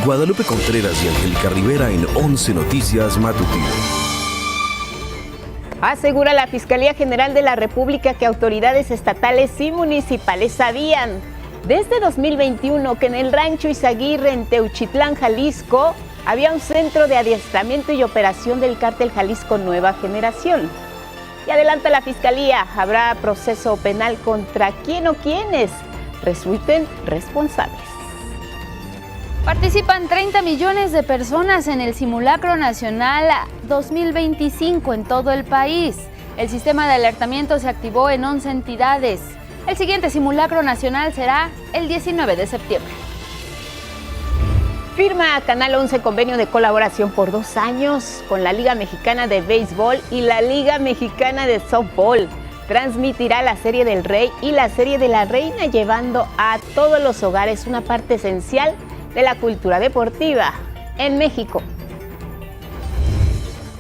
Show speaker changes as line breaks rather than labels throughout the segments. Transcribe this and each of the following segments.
Guadalupe Contreras y Angélica Rivera en 11 Noticias Matutino.
Asegura la Fiscalía General de la República que autoridades estatales y municipales sabían desde 2021 que en el rancho Izaguirre, en Teuchitlán, Jalisco, había un centro de adiestramiento y operación del cártel Jalisco Nueva Generación. Y adelanta la Fiscalía, habrá proceso penal contra quien o quienes resulten responsables.
Participan 30 millones de personas en el Simulacro Nacional 2025 en todo el país. El sistema de alertamiento se activó en 11 entidades. El siguiente Simulacro Nacional será el 19 de septiembre.
Firma Canal 11 convenio de colaboración por 2 años con la Liga Mexicana de Béisbol y la Liga Mexicana de Softball. Transmitirá la Serie del Rey y la Serie de la Reina, llevando a todos los hogares una parte esencial de la cultura deportiva en México.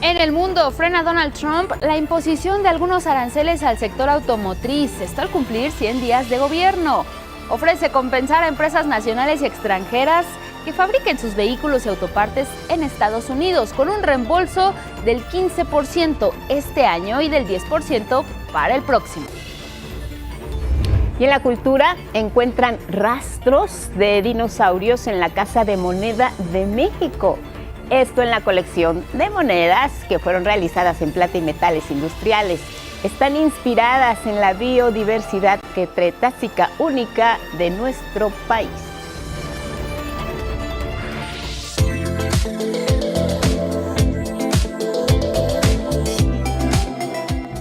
En el mundo, frena Donald Trump la imposición de algunos aranceles al sector automotriz. Esto al cumplir 100 días de gobierno. Ofrece compensar a empresas nacionales y extranjeras que fabriquen sus vehículos y autopartes en Estados Unidos con un reembolso del 15% este año y del 10% para el próximo.
Y en la cultura encuentran rastros de dinosaurios en la Casa de Moneda de México. Esto en la colección de monedas que fueron realizadas en plata y metales industriales. Están inspiradas en la biodiversidad cretácica única de nuestro país.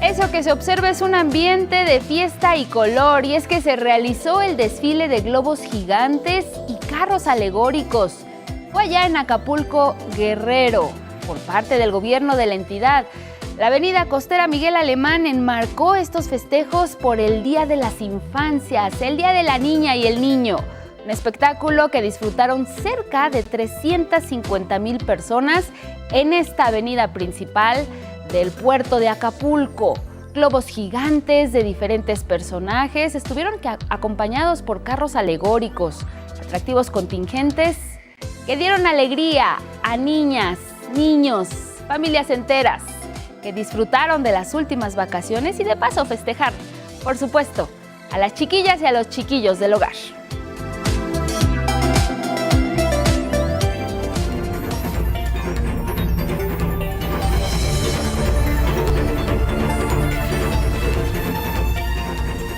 Eso que se observa es un ambiente de fiesta y color, y es que se realizó el desfile de globos gigantes y carros alegóricos. Fue allá en Acapulco, Guerrero, por parte del gobierno de la entidad. La avenida costera Miguel Alemán enmarcó estos festejos por el Día de las Infancias, el Día de la Niña y el Niño. Un espectáculo que disfrutaron cerca de 350,000 personas en esta avenida principal del puerto de Acapulco. Globos gigantes de diferentes personajes estuvieron acompañados por carros alegóricos, atractivos contingentes que dieron alegría a niñas, niños, familias enteras que disfrutaron de las últimas vacaciones y de paso festejar, por supuesto, a las chiquillas y a los chiquillos del hogar.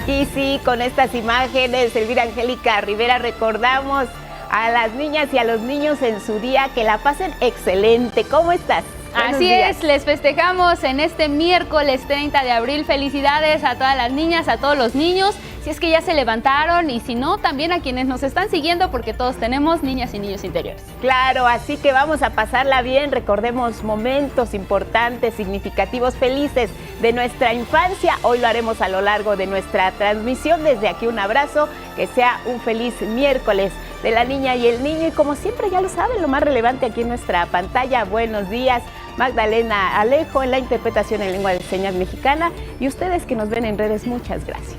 Y sí, con estas imágenes, Elvira Angélica Rivera, recordamos a las niñas y a los niños en su día. Que la pasen excelente. ¿Cómo estás?
Así es, les festejamos en este miércoles 30 de abril. Felicidades a todas las niñas, a todos los niños, si es que ya se levantaron, y si no, también a quienes nos están siguiendo, porque todos tenemos niñas y niños interiores.
Claro, así que vamos a pasarla bien. Recordemos momentos importantes, significativos, felices de nuestra infancia. Hoy lo haremos a lo largo de nuestra transmisión. Desde aquí un abrazo, que sea un feliz miércoles de la niña y el niño. Y como siempre, ya lo saben, lo más relevante aquí en nuestra pantalla. Buenos días, Magdalena Alejo en la interpretación en lengua de señas mexicana, y ustedes que nos ven en redes, muchas gracias.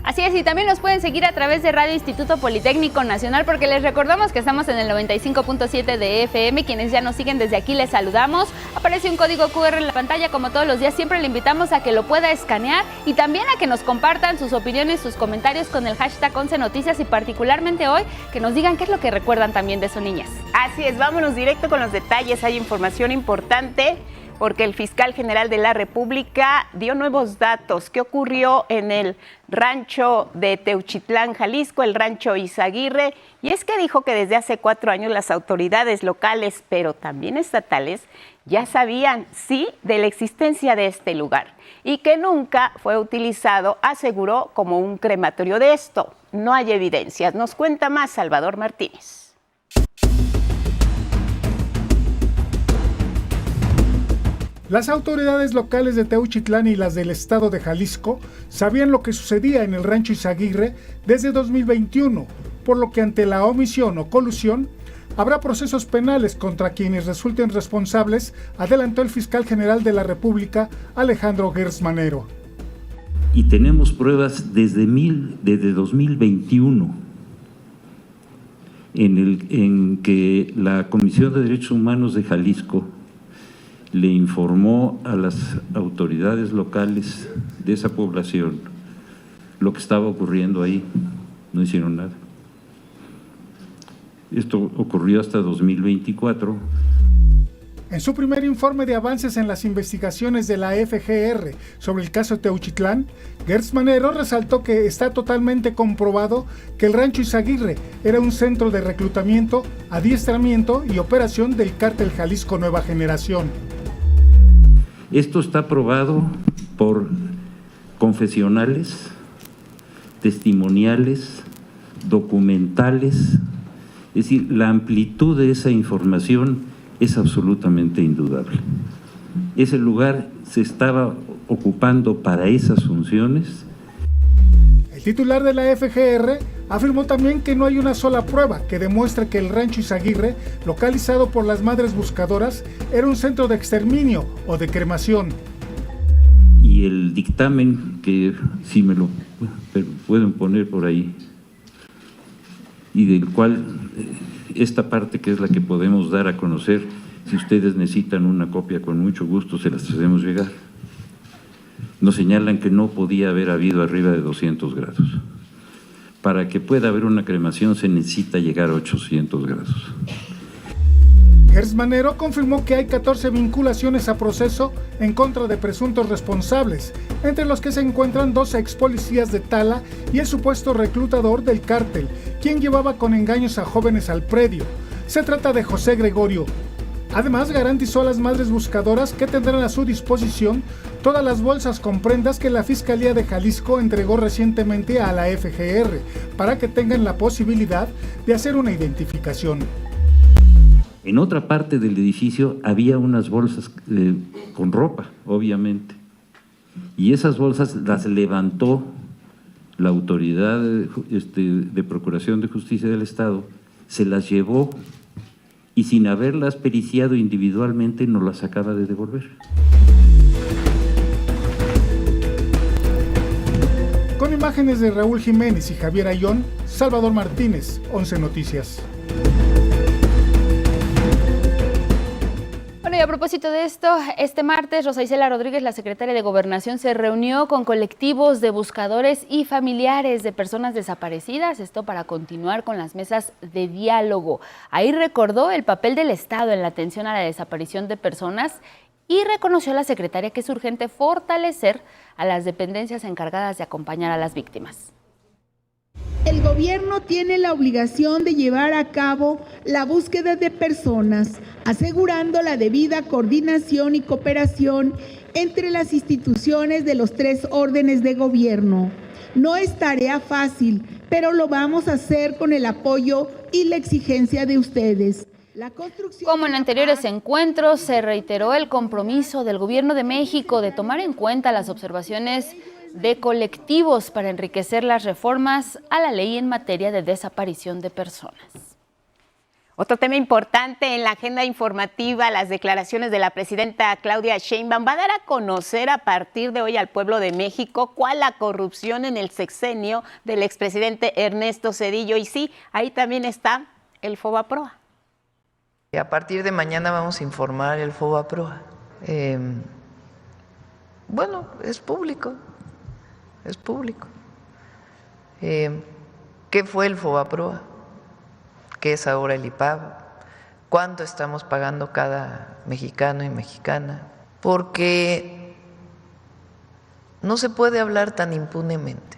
Así es, y también nos pueden seguir a través de Radio Instituto Politécnico Nacional, porque les recordamos que estamos en el 95.7 de FM. Quienes ya nos siguen desde aquí, les saludamos. Aparece un código QR en la pantalla, como todos los días. Siempre le invitamos a que lo pueda escanear y también a que nos compartan sus opiniones, sus comentarios con el hashtag 11 Noticias, y particularmente hoy, que nos digan qué es lo que recuerdan también de sus niñas.
Así es, vámonos directo con los detalles. Hay información importante, porque el fiscal general de la República dio nuevos datos. ¿Qué ocurrió en el rancho de Teuchitlán, Jalisco, el rancho Izaguirre? Y es que dijo que desde hace 4 años las autoridades locales, pero también estatales, ya sabían, sí, de la existencia de este lugar, y que nunca fue utilizado, aseguró, como un crematorio. De esto no hay evidencias. Nos cuenta más Salvador Martínez.
Las autoridades locales de Teuchitlán y las del estado de Jalisco sabían lo que sucedía en el rancho Izaguirre desde 2021, por lo que ante la omisión o colusión habrá procesos penales contra quienes resulten responsables, adelantó el fiscal general de la República, Alejandro Gers Manero.
Y tenemos pruebas desde 2021 en que la Comisión de Derechos Humanos de Jalisco le informó a las autoridades locales de esa población lo que estaba ocurriendo ahí. No hicieron nada. Esto ocurrió hasta 2024.
En su primer informe de avances en las investigaciones de la FGR sobre el caso Teuchitlán, Gertz Manero resaltó que está totalmente comprobado que el Rancho Izaguirre era un centro de reclutamiento, adiestramiento y operación del cártel Jalisco Nueva Generación.
Esto está probado por confesionales, testimoniales, documentales, es decir, la amplitud de esa información es absolutamente indudable. Ese lugar se estaba ocupando para esas funciones.
El titular de la FGR afirmó también que no hay una sola prueba que demuestre que el Rancho Izaguirre, localizado por las Madres Buscadoras, era un centro de exterminio o de cremación.
Y el dictamen, que si me lo pueden poner por ahí, y del cual esta parte que es la que podemos dar a conocer, si ustedes necesitan una copia, con mucho gusto se las hacemos llegar. Nos señalan que no podía haber habido arriba de 200 grados. Para que pueda haber una cremación se necesita llegar a 800 grados.
Gertz Manero confirmó que hay 14 vinculaciones a proceso en contra de presuntos responsables, entre los que se encuentran 2 ex policías de Tala y el supuesto reclutador del cártel, quien llevaba con engaños a jóvenes al predio. Se trata de José Gregorio. Además, garantizó a las Madres Buscadoras que tendrán a su disposición todas las bolsas con prendas que la Fiscalía de Jalisco entregó recientemente a la FGR, para que tengan la posibilidad de hacer una identificación.
En otra parte del edificio había unas bolsas con ropa, obviamente, y esas bolsas las levantó la autoridad de Procuración de Justicia del Estado, se las llevó y sin haberlas periciado individualmente nos las acaba de devolver.
Con imágenes de Raúl Jiménez y Javier Ayón, Salvador Martínez, 11 Noticias.
Bueno, y a propósito de esto, este martes Rosa Isela Rodríguez, la secretaria de Gobernación, se reunió con colectivos de buscadores y familiares de personas desaparecidas, esto para continuar con las mesas de diálogo. Ahí recordó el papel del Estado en la atención a la desaparición de personas y reconoció a la secretaria que es urgente fortalecer a las dependencias encargadas de acompañar a las víctimas.
El gobierno tiene la obligación de llevar a cabo la búsqueda de personas, asegurando la debida coordinación y cooperación entre las instituciones de los 3 órdenes de gobierno. No es tarea fácil, pero lo vamos a hacer con el apoyo y la exigencia de ustedes.
Como en anteriores encuentros, se reiteró el compromiso del Gobierno de México de tomar en cuenta las observaciones de colectivos para enriquecer las reformas a la ley en materia de desaparición de personas.
Otro tema importante en la agenda informativa, las declaraciones de la presidenta Claudia Sheinbaum, va a dar a conocer a partir de hoy al pueblo de México cuál la corrupción en el sexenio del expresidente Ernesto Zedillo. Y sí, ahí también está el FOBAPROA.
A partir de mañana vamos a informar el FOBAPROA. Bueno, es público. Es público. ¿Qué fue el FOBAPROA? ¿Qué es ahora el IPAB? ¿Cuánto estamos pagando cada mexicano y mexicana? Porque no se puede hablar tan impunemente.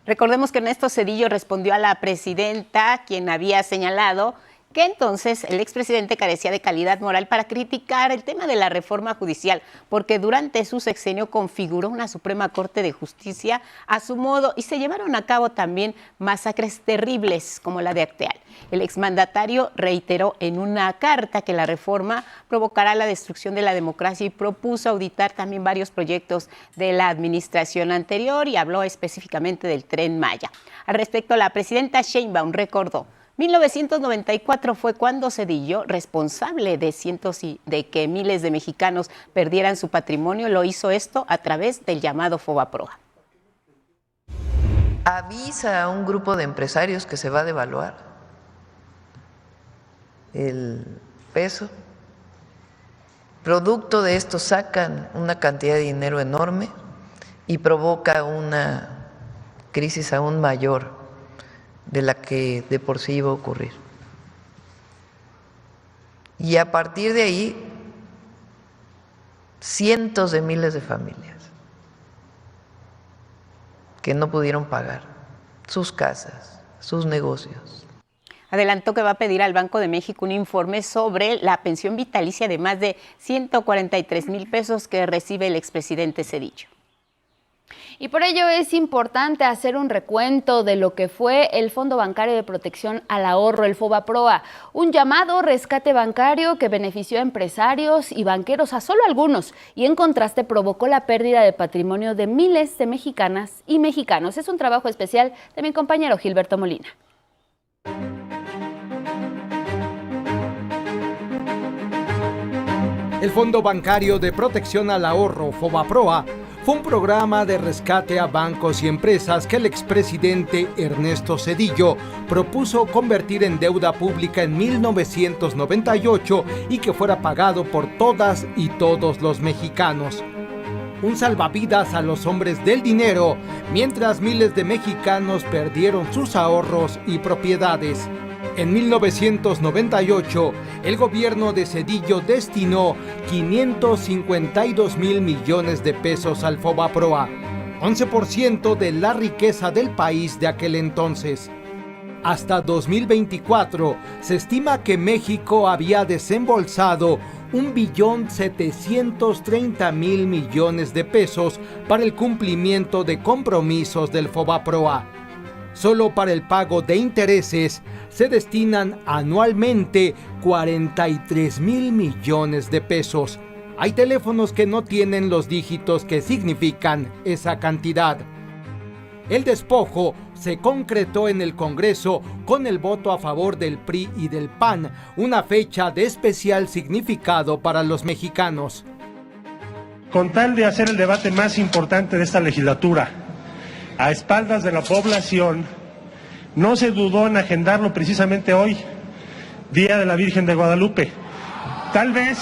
Recordemos que Ernesto Zedillo respondió a la presidenta, quien había señalado que entonces el expresidente carecía de calidad moral para criticar el tema de la reforma judicial, porque durante su sexenio configuró una Suprema Corte de Justicia a su modo y se llevaron a cabo también masacres terribles como la de Acteal. El exmandatario reiteró en una carta que la reforma provocará la destrucción de la democracia y propuso auditar también varios proyectos de la administración anterior y habló específicamente del Tren Maya. Al respecto, la presidenta Sheinbaum recordó: 1994 fue cuando Zedillo, responsable de que miles de mexicanos perdieran su patrimonio, lo hizo esto a través del llamado FOBAPROA.
Avisa a un grupo de empresarios que se va a devaluar. el peso. Producto de esto sacan una cantidad de dinero enorme y provoca una crisis aún mayor de la que de por sí iba a ocurrir. Y a partir de ahí, cientos de miles de familias que no pudieron pagar sus casas, sus negocios.
Adelantó que va a pedir al Banco de México un informe sobre la pensión vitalicia de más de 143,000 pesos que recibe el expresidente Zedillo.
Y por ello es importante hacer un recuento de lo que fue el Fondo Bancario de Protección al Ahorro, el FOBAPROA, un llamado rescate bancario que benefició a empresarios y banqueros, a solo algunos, y en contraste provocó la pérdida de patrimonio de miles de mexicanas y mexicanos. Es un trabajo especial de mi compañero Gilberto Molina.
El Fondo Bancario de Protección al Ahorro, FOBAPROA, fue un programa de rescate a bancos y empresas que el expresidente Ernesto Zedillo propuso convertir en deuda pública en 1998 y que fuera pagado por todas y todos los mexicanos. Un salvavidas a los hombres del dinero, mientras miles de mexicanos perdieron sus ahorros y propiedades. En 1998, el gobierno de Zedillo destinó 552,000 millones de pesos al FOBAPROA, 11% de la riqueza del país de aquel entonces. Hasta 2024, se estima que México había desembolsado 1,730,000 millones de pesos para el cumplimiento de compromisos del FOBAPROA. Solo para el pago de intereses se destinan anualmente 43,000 millones de pesos. Hay teléfonos que no tienen los dígitos que significan esa cantidad. El despojo se concretó en el Congreso con el voto a favor del PRI y del PAN, una fecha de especial significado para los mexicanos.
Con tal de hacer el debate más importante de esta legislatura, a espaldas de la población, no se dudó en agendarlo precisamente hoy, Día de la Virgen de Guadalupe. Tal vez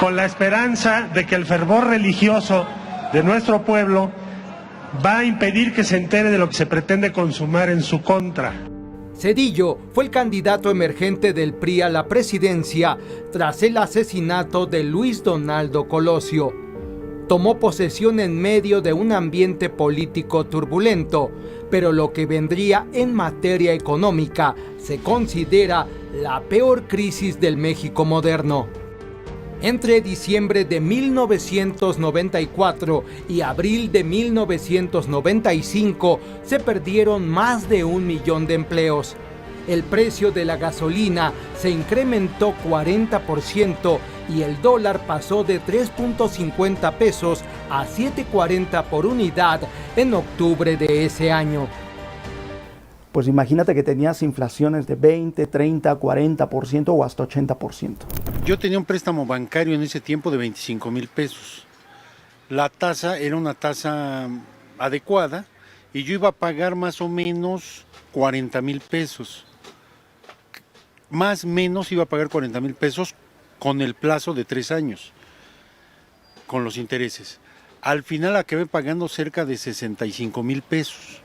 con la esperanza de que el fervor religioso de nuestro pueblo va a impedir que se entere de lo que se pretende consumar en su contra.
Zedillo fue el candidato emergente del PRI a la presidencia tras el asesinato de Luis Donaldo Colosio. Tomó posesión en medio de un ambiente político turbulento, pero lo que vendría en materia económica se considera la peor crisis del México moderno. Entre diciembre de 1994 y abril de 1995 se perdieron más de 1 millón de empleos. El precio de la gasolina se incrementó 40% y el dólar pasó de 3.50 pesos a 7.40 por unidad en octubre de ese año.
Pues imagínate que tenías inflaciones de 20, 30, 40% o hasta 80%.
Yo tenía un préstamo bancario en ese tiempo de 25,000 pesos. La tasa era una tasa adecuada y yo iba a pagar más o menos 40,000 pesos. Más o menos iba a pagar 40,000 pesos con el plazo de 3 años, con los intereses. Al final acabé pagando cerca de 65,000 pesos.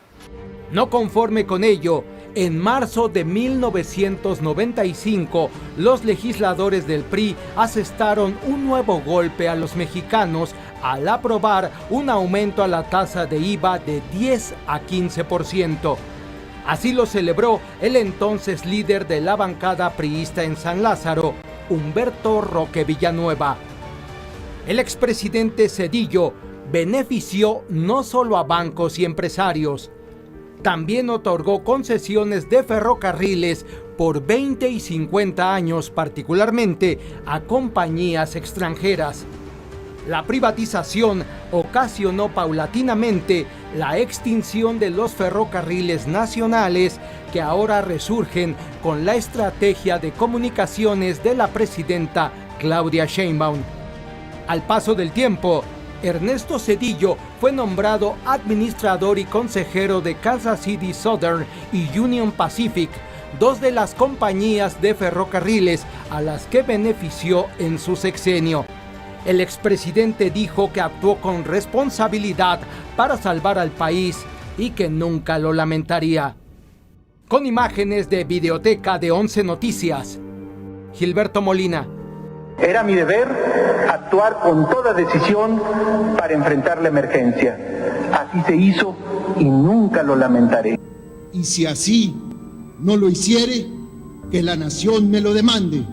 No conforme con ello, en marzo de 1995, los legisladores del PRI asestaron un nuevo golpe a los mexicanos al aprobar un aumento a la tasa de IVA de 10 a 15%. Así lo celebró el entonces líder de la bancada priista en San Lázaro, Humberto Roque Villanueva. El expresidente Zedillo benefició no solo a bancos y empresarios, también otorgó concesiones de ferrocarriles por 20 y 50 años, particularmente a compañías extranjeras. La privatización ocasionó paulatinamente la extinción de los ferrocarriles nacionales que ahora resurgen con la estrategia de comunicaciones de la presidenta Claudia Sheinbaum. Al paso del tiempo, Ernesto Zedillo fue nombrado administrador y consejero de Kansas City Southern y Union Pacific, dos de las compañías de ferrocarriles a las que benefició en su sexenio. El expresidente dijo que actuó con responsabilidad para salvar al país y que nunca lo lamentaría. Con imágenes de Videoteca de 11 Noticias, Gilberto Molina.
Era mi deber actuar con toda decisión para enfrentar la emergencia. Así se hizo y nunca lo lamentaré.
Y si así no lo hiciere, que la nación me lo demande.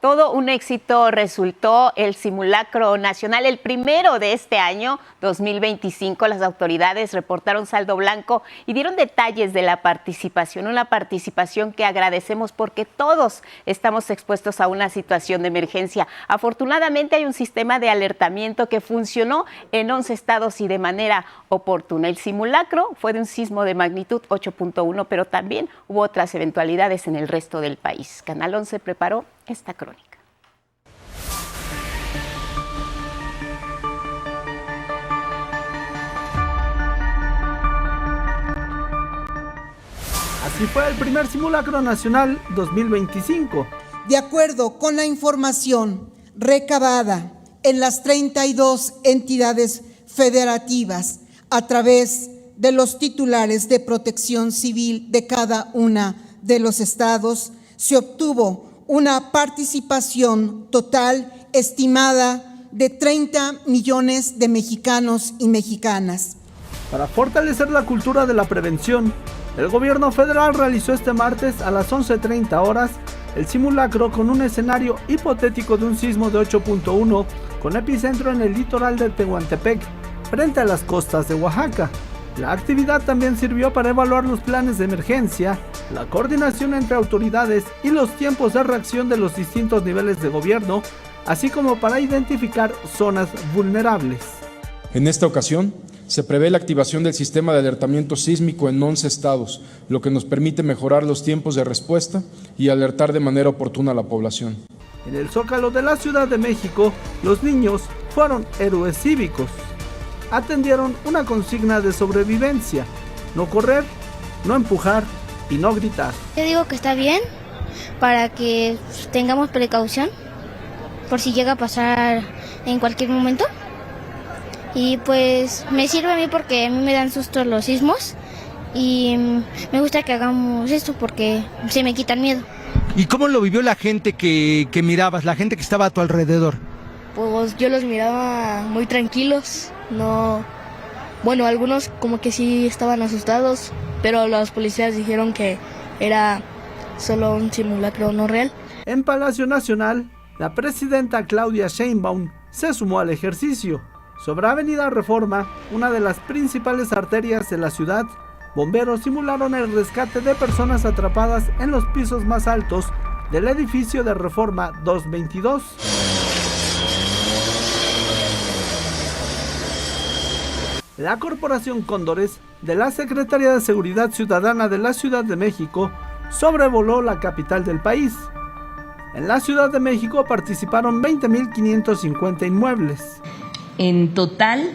Todo un éxito resultó el simulacro nacional, el primero de este año 2025. Las autoridades reportaron saldo blanco y dieron detalles de la participación, una participación que agradecemos porque todos estamos expuestos a una situación de emergencia. Afortunadamente hay un sistema de alertamiento que funcionó en 11 estados y de manera oportuna. El simulacro fue de un sismo de magnitud 8.1, pero también hubo otras eventualidades en el resto del país. Canal 11 preparó esta crónica.
Así fue el primer simulacro nacional 2025.
De acuerdo con la información recabada en las 32 entidades federativas a través de los titulares de protección civil de cada una de los estados, se obtuvo una participación total estimada de 30 millones de mexicanos y mexicanas.
Para fortalecer la cultura de la prevención, el gobierno federal realizó este martes a las 11:30 horas el simulacro con un escenario hipotético de un sismo de 8.1 con epicentro en el litoral de Tehuantepec, frente a las costas de Oaxaca. La actividad también sirvió para evaluar los planes de emergencia, la coordinación entre autoridades y los tiempos de reacción de los distintos niveles de gobierno, así como para identificar zonas vulnerables.
En esta ocasión, se prevé la activación del sistema de alertamiento sísmico en 11 estados, lo que nos permite mejorar los tiempos de respuesta y alertar de manera oportuna a la población.
En el Zócalo de la Ciudad de México, los niños fueron héroes cívicos. Atendieron una consigna de sobrevivencia: no correr, no empujar y no gritar.
Yo digo que está bien para que tengamos precaución por si llega a pasar en cualquier momento. Y pues me sirve a mí porque a mí me dan susto los sismos y me gusta que hagamos esto porque se me quita el miedo.
¿Y cómo lo vivió la gente que mirabas, la gente que estaba a tu alrededor?
Pues yo los miraba muy tranquilos, no, bueno, algunos como que sí estaban asustados, pero los policías dijeron que era solo un simulacro no real.
En Palacio Nacional, la presidenta Claudia Sheinbaum se sumó al ejercicio. Sobre Avenida Reforma, una de las principales arterias de la ciudad, bomberos simularon el rescate de personas atrapadas en los pisos más altos del edificio de Reforma 222. La Corporación Cóndores de la Secretaría de Seguridad Ciudadana de la Ciudad de México sobrevoló la capital del país. En la Ciudad de México participaron 20.550 inmuebles.
En total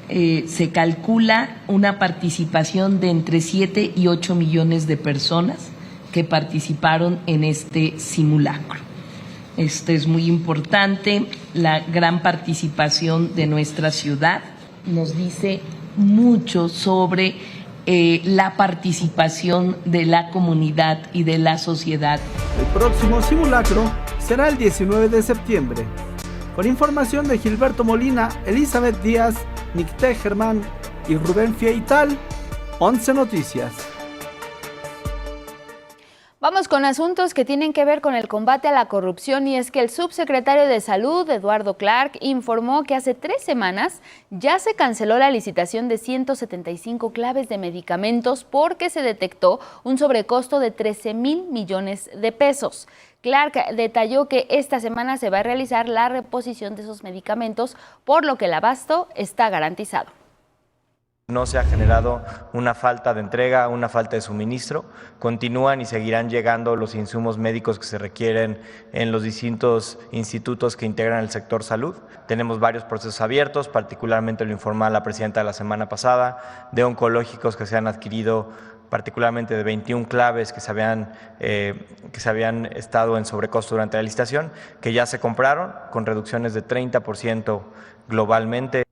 se calcula una participación de entre 7 y 8 millones de personas que participaron en este simulacro. Esto es muy importante, la gran participación de nuestra ciudad nos dice mucho sobre la participación de la comunidad y de la sociedad.
El próximo simulacro será el 19 de septiembre. Con información de Gilberto Molina, Elizabeth Díaz, Nicté Germán y Rubén Fieital, 11 Noticias.
Vamos con asuntos que tienen que ver con el combate a la corrupción, y es que el subsecretario de Salud, Eduardo Clark, informó que hace 3 semanas ya se canceló la licitación de 175 claves de medicamentos porque se detectó un sobrecosto de 13,000 millones de pesos. Clark detalló que esta semana se va a realizar la reposición de esos medicamentos, por lo que el abasto está garantizado.
No se ha generado una falta de entrega, una falta de suministro. Continúan y seguirán llegando los insumos médicos que se requieren en los distintos institutos que integran el sector salud. Tenemos varios procesos abiertos, particularmente lo informó la presidenta la semana pasada, de oncológicos que se han adquirido, particularmente de 21 claves que se habían estado en sobrecosto durante la licitación, que ya se compraron con reducciones de 30% globalmente.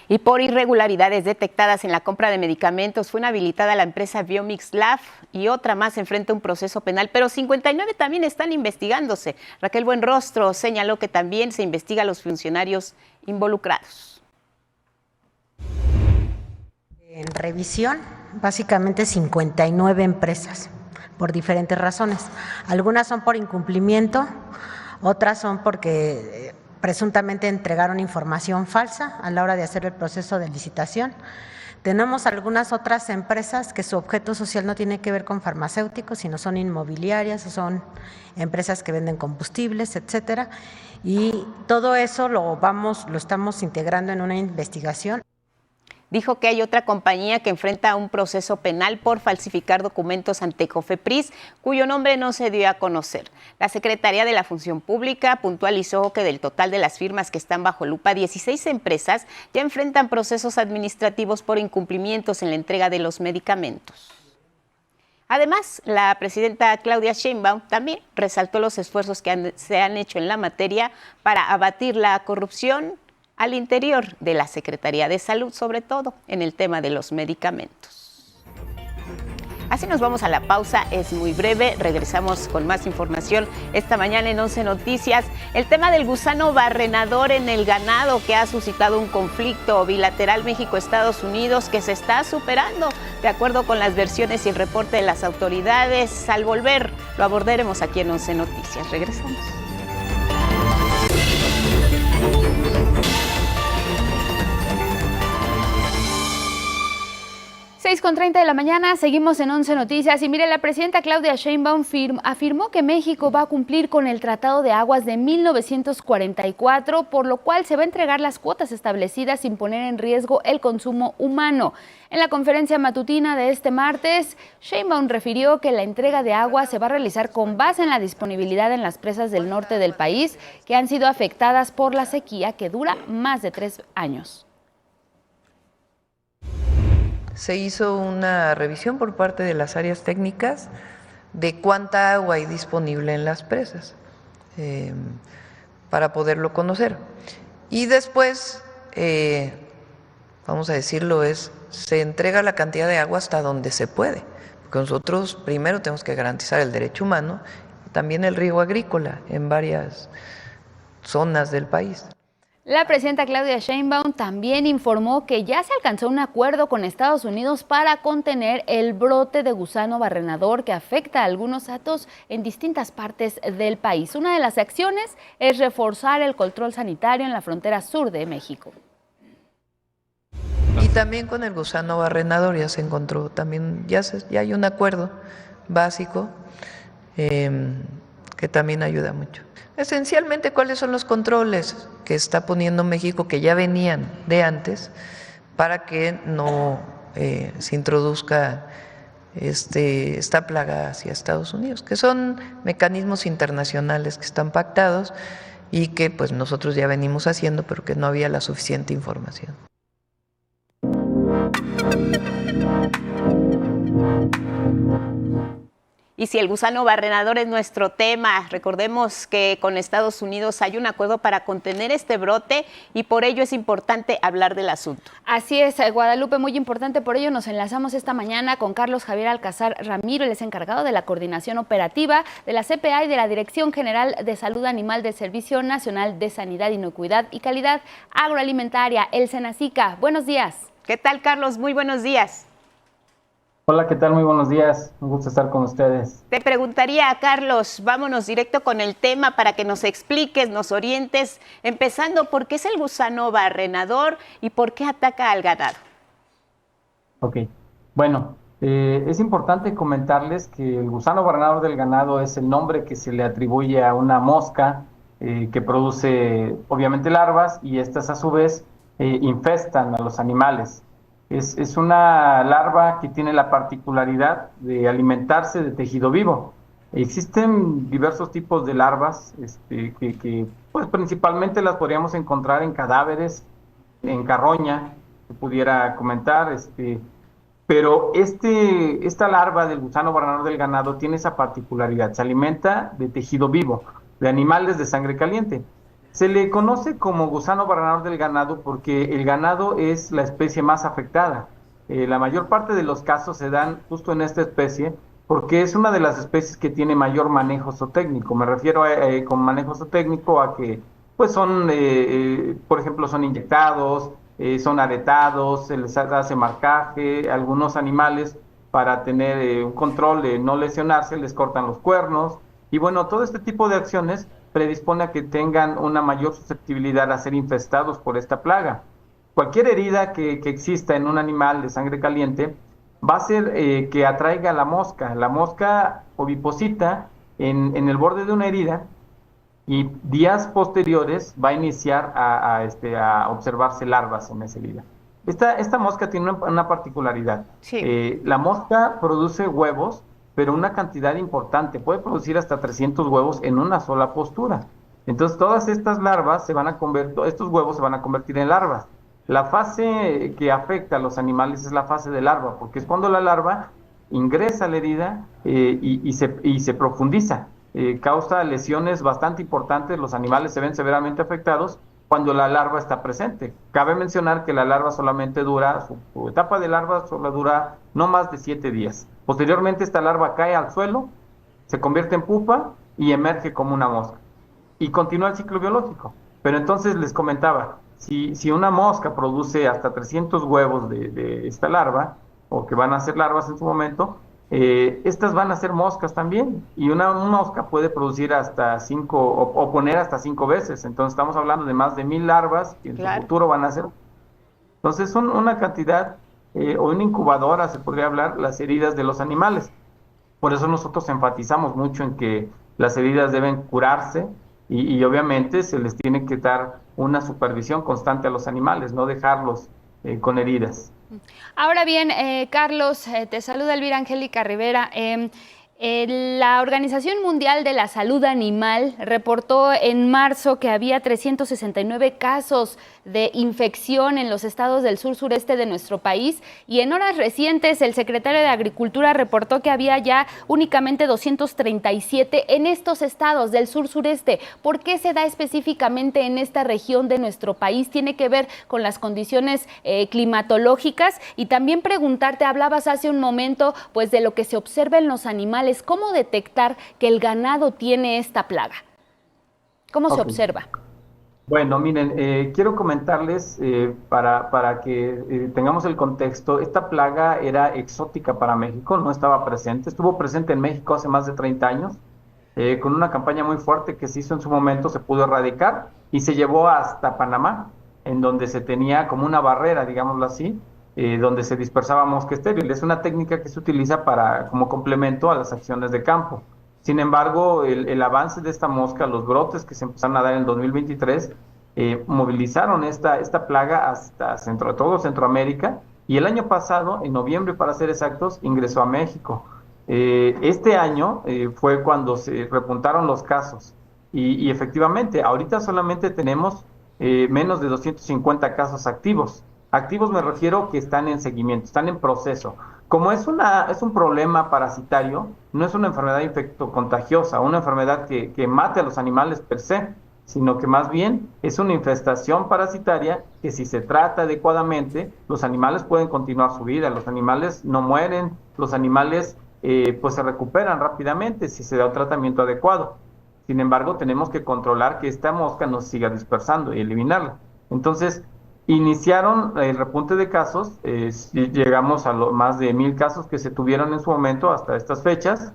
Y por irregularidades detectadas en la compra de medicamentos fue inhabilitada la empresa Biomix Lab y otra más enfrenta un proceso penal, pero 59 también están investigándose. Raquel Buenrostro señaló que también se investiga a los funcionarios involucrados.
En revisión, básicamente 59 empresas, por diferentes razones. Algunas son por incumplimiento, otras son porque presuntamente entregaron información falsa a la hora de hacer el proceso de licitación. Tenemos algunas otras empresas que su objeto social no tiene que ver con farmacéuticos, sino son inmobiliarias o son empresas que venden combustibles, etcétera. Y todo eso lo estamos integrando en una investigación.
Dijo que hay otra compañía que enfrenta un proceso penal por falsificar documentos ante COFEPRIS, cuyo nombre no se dio a conocer. La Secretaría de la Función Pública puntualizó que del total de las firmas que están bajo lupa, 16 empresas ya enfrentan procesos administrativos por incumplimientos en la entrega de los medicamentos. Además, la presidenta Claudia Sheinbaum también resaltó los esfuerzos que se han hecho en la materia para abatir la corrupción al interior de la Secretaría de Salud, sobre todo en el tema de los medicamentos. Así nos vamos a la pausa, es muy breve, regresamos con más información esta mañana en 11 Noticias. El tema del gusano barrenador en el ganado, que ha suscitado un conflicto bilateral México-Estados Unidos que se está superando, de acuerdo con las versiones y el reporte de las autoridades. Al volver, lo abordaremos aquí en 11 Noticias. Regresamos.
6:30 de la mañana, seguimos en 11 Noticias y mire, la presidenta Claudia Sheinbaum afirmó que México va a cumplir con el Tratado de Aguas de 1944, por lo cual se va a entregar las cuotas establecidas sin poner en riesgo el consumo humano. En la conferencia matutina de este martes, Sheinbaum refirió que la entrega de agua se va a realizar con base en la disponibilidad en las presas del norte del país, que han sido afectadas por la sequía que dura más de 3 años.
Se hizo una revisión por parte de las áreas técnicas de cuánta agua hay disponible en las presas para poderlo conocer. Y después, vamos a decirlo, se entrega la cantidad de agua hasta donde se puede. Porque nosotros primero tenemos que garantizar el derecho humano y también el riego agrícola en varias zonas del país.
La presidenta Claudia Sheinbaum también informó que ya se alcanzó un acuerdo con Estados Unidos para contener el brote de gusano barrenador que afecta a algunos hatos en distintas partes del país. Una de las acciones es reforzar el control sanitario en la frontera sur de México.
Y también con el gusano barrenador ya se encontró, también ya hay un acuerdo básico que también ayuda mucho. Esencialmente, ¿cuáles son los controles que está poniendo México, que ya venían de antes, para que no se introduzca esta plaga hacia Estados Unidos? Que son mecanismos internacionales que están pactados y que pues nosotros ya venimos haciendo, pero que no había la suficiente información.
Y si el gusano barrenador es nuestro tema, recordemos que con Estados Unidos hay un acuerdo para contener este brote y por ello es importante hablar del asunto.
Así es, Guadalupe, muy importante, por ello nos enlazamos esta mañana con Carlos Javier Alcázar Ramiro, él es encargado de la coordinación operativa de la CPA y de la Dirección General de Salud Animal del Servicio Nacional de Sanidad, Inocuidad y Calidad Agroalimentaria, el SENASICA. Buenos días.
¿Qué tal, Carlos? Muy buenos días.
Hola, ¿qué tal? Muy buenos días. Un gusto estar con ustedes.
Te preguntaría, Carlos, vámonos directo con el tema para que nos expliques, nos orientes, empezando, ¿por qué es el gusano barrenador y por qué ataca al ganado?
Ok, bueno, es importante comentarles que el gusano barrenador del ganado es el nombre que se le atribuye a una mosca que produce, obviamente, larvas y estas a su vez infestan a los animales. Es una larva que tiene la particularidad de alimentarse de tejido vivo. Existen diversos tipos de larvas que pues principalmente las podríamos encontrar en cadáveres, en carroña, que pudiera comentar, pero esta larva del gusano barrenador del ganado tiene esa particularidad, se alimenta de tejido vivo, de animales de sangre caliente. Se le conoce como gusano barrenador del ganado porque el ganado es la especie más afectada. La mayor parte de los casos se dan justo en esta especie porque es una de las especies que tiene mayor manejo zootécnico. Me refiero con manejo zootécnico a que pues son, por ejemplo, son inyectados, son aretados, se les hace marcaje. Algunos animales, para tener un control de no lesionarse, les cortan los cuernos. Y bueno, todo este tipo de acciones predispone a que tengan una mayor susceptibilidad a ser infestados por esta plaga. Cualquier herida que exista en un animal de sangre caliente va a ser que atraiga la mosca oviposita en el borde de una herida, y días posteriores va a iniciar a observarse larvas en esa herida. Esta mosca tiene una particularidad. Sí. La mosca produce huevos, pero una cantidad importante, puede producir hasta 300 huevos en una sola postura. Entonces todas estas larvas estos huevos se van a convertir en larvas. La fase que afecta a los animales es la fase de larva, porque es cuando la larva ingresa a la herida y se profundiza. Causa lesiones bastante importantes, los animales se ven severamente afectados cuando la larva está presente. Cabe mencionar que la larva solamente dura, su etapa de larva solo dura no más de 7 días. Posteriormente esta larva cae al suelo, se convierte en pupa y emerge como una mosca. Y continúa el ciclo biológico. Pero entonces les comentaba, si una mosca produce hasta 300 huevos de esta larva, o que van a ser larvas en su momento, estas van a ser moscas también. Y una mosca puede producir hasta 5 o poner hasta 5 veces. Entonces estamos hablando de más de 1000 larvas que en su futuro van a ser. Entonces son una cantidad, o una incubadora, se podría hablar, las heridas de los animales. Por eso nosotros enfatizamos mucho en que las heridas deben curarse y obviamente se les tiene que dar una supervisión constante a los animales, no dejarlos con heridas.
Ahora bien, Carlos, te saluda Elvira Angélica Rivera. La Organización Mundial de la Salud Animal reportó en marzo que había 369 casos de infección en los estados del sur-sureste de nuestro país, y en horas recientes el secretario de Agricultura reportó que había ya únicamente 237 en estos estados del sur-sureste. ¿Por qué se da específicamente en esta región de nuestro país? ¿Tiene que ver con las condiciones climatológicas? Y también preguntarte, hablabas hace un momento pues de lo que se observa en los animales. ¿Cómo detectar que el ganado tiene esta plaga? ¿Cómo se observa?
Bueno, miren, quiero comentarles para que tengamos el contexto. Esta plaga era exótica para México, no estaba presente. Estuvo presente en México hace más de 30 años, con una campaña muy fuerte que se hizo en su momento, se pudo erradicar y se llevó hasta Panamá, en donde se tenía como una barrera, digámoslo así, donde se dispersaba mosca estéril. Es una técnica que se utiliza como complemento a las acciones de campo. Sin embargo, el avance de esta mosca, los brotes que se empezaron a dar en el 2023, movilizaron esta plaga hasta todo Centroamérica, y el año pasado, en noviembre para ser exactos, ingresó a México. Este año fue cuando se repuntaron los casos, y efectivamente, ahorita solamente tenemos menos de 250 casos activos. Activos me refiero que están en seguimiento, están en proceso. Como es un problema parasitario, no es una enfermedad infectocontagiosa, una enfermedad que mate a los animales per se, sino que más bien es una infestación parasitaria que, si se trata adecuadamente, los animales pueden continuar su vida, los animales no mueren, los animales pues se recuperan rápidamente si se da un tratamiento adecuado. Sin embargo, tenemos que controlar que esta mosca no siga dispersando y eliminarla. Entonces, iniciaron el repunte de casos, llegamos a más de 1000 casos que se tuvieron en su momento hasta estas fechas,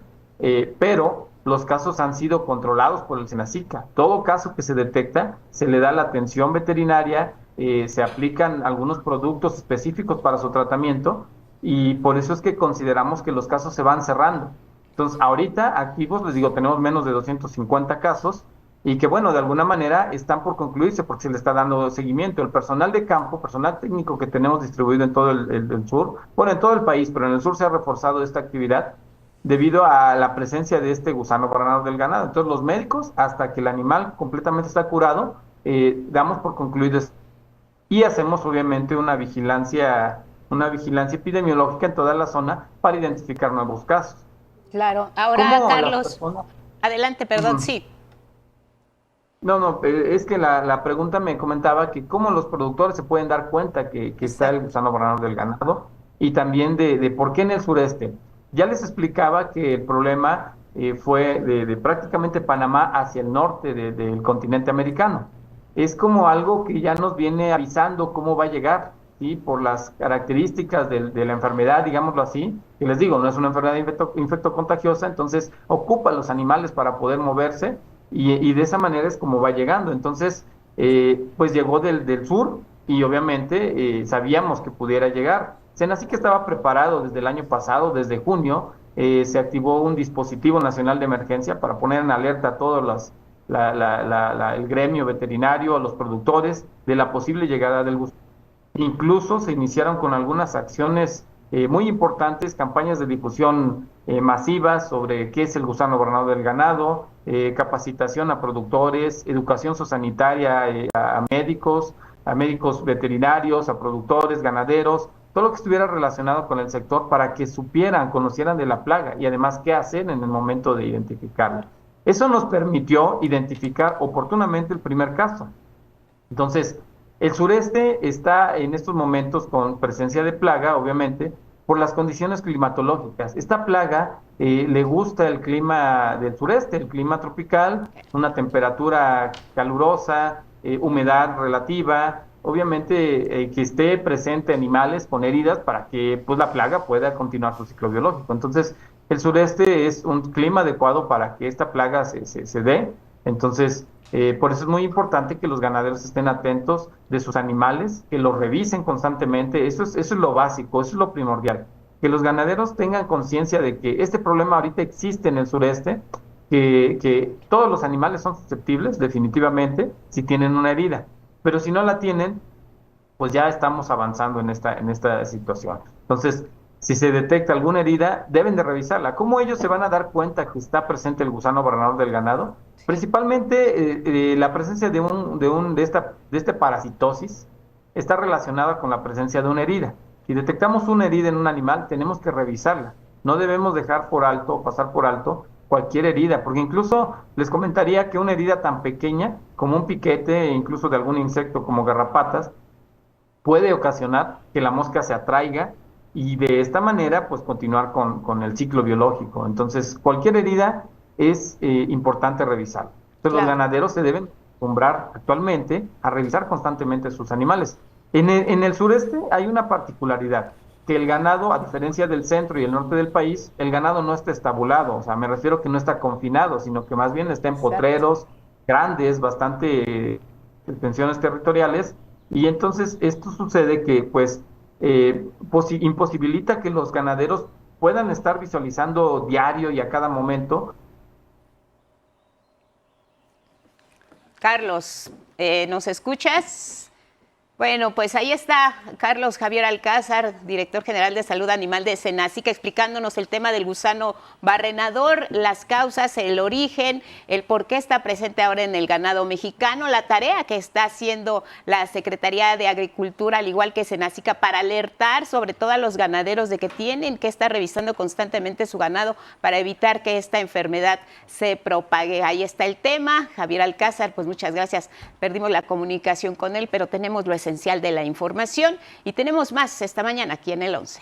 pero los casos han sido controlados por el SENACICA. Todo caso que se detecta se le da la atención veterinaria, se aplican algunos productos específicos para su tratamiento, y por eso es que consideramos que los casos se van cerrando. Entonces, ahorita activos, les digo, tenemos menos de 250 casos, y que bueno, de alguna manera están por concluirse porque se le está dando seguimiento. El personal de campo, personal técnico que tenemos distribuido en todo el sur, bueno, en todo el país, pero en el sur se ha reforzado esta actividad debido a la presencia de este gusano barrenador del ganado. Entonces los médicos, hasta que el animal completamente está curado, damos por concluido y hacemos obviamente una vigilancia epidemiológica en toda la zona para identificar nuevos casos.
Claro. Ahora, Carlos, adelante, perdón, sí.
No, es que la pregunta me comentaba que cómo los productores se pueden dar cuenta que está el gusano barrenador del ganado, y también de por qué en el sureste. Ya les explicaba que el problema fue de prácticamente Panamá hacia el norte del continente americano. Es como algo que ya nos viene avisando cómo va a llegar, ¿sí? Por las características de la enfermedad, digámoslo así, que les digo, no es una enfermedad infectocontagiosa, entonces ocupa a los animales para poder moverse, y de esa manera es como va llegando. Entonces, pues llegó del sur, y obviamente sabíamos que pudiera llegar. Senacica estaba preparado desde el año pasado, desde junio, se activó un dispositivo nacional de emergencia para poner en alerta a todos el gremio veterinario, a los productores, de la posible llegada del gusano. Incluso se iniciaron con algunas acciones muy importantes, campañas de difusión masivas sobre qué es el gusano barrenador del ganado, capacitación a productores, educación zoosanitaria a médicos veterinarios, a productores, ganaderos, todo lo que estuviera relacionado con el sector para que conocieran de la plaga y además qué hacer en el momento de identificarla. Eso nos permitió identificar oportunamente el primer caso. Entonces, el sureste está en estos momentos con presencia de plaga, obviamente, por las condiciones climatológicas. Esta plaga le gusta el clima del sureste, el clima tropical, una temperatura calurosa, humedad relativa, obviamente que esté presente animales con heridas para que pues la plaga pueda continuar su ciclo biológico. Entonces, el sureste es un clima adecuado para que esta plaga se dé. Entonces, por eso es muy importante que los ganaderos estén atentos de sus animales, que los revisen constantemente. Eso es lo básico, eso es lo primordial. Que los ganaderos tengan conciencia de que este problema ahorita existe en el sureste, que todos los animales son susceptibles, definitivamente, si tienen una herida. Pero si no la tienen, pues ya estamos avanzando en esta situación. Entonces, si se detecta alguna herida, deben de revisarla. ¿Cómo ellos se van a dar cuenta que está presente el gusano barrenador del ganado? Principalmente la presencia de esta parasitosis está relacionada con la presencia de una herida. Si detectamos una herida en un animal, tenemos que revisarla. No debemos dejar pasar por alto cualquier herida, porque incluso les comentaría que una herida tan pequeña como un piquete, incluso de algún insecto como garrapatas, puede ocasionar que la mosca se atraiga y de esta manera pues continuar con el ciclo biológico. Entonces, cualquier herida es importante revisar. Entonces, los ganaderos se deben acostumbrar actualmente a revisar constantemente sus animales. En el sureste hay una particularidad, que el ganado, a diferencia del centro y el norte del país, el ganado no está estabulado, o sea, me refiero que no está confinado, sino que más bien está en potreros grandes, bastante extensiones territoriales, y entonces esto sucede que pues imposibilita que los ganaderos puedan estar visualizando diario y a cada momento.
Carlos, ¿nos escuchas? Bueno, pues ahí está Carlos Javier Alcázar, director general de Salud Animal de Senacica, explicándonos el tema del gusano barrenador, las causas, el origen, el por qué está presente ahora en el ganado mexicano, la tarea que está haciendo la Secretaría de Agricultura, al igual que Senacica, para alertar sobre todo a los ganaderos de que tienen que estar revisando constantemente su ganado para evitar que esta enfermedad se propague. Ahí está el tema. Javier Alcázar, pues muchas gracias. Perdimos la comunicación con él, pero tenemos lo esencial de la información y tenemos más esta mañana aquí en el 11.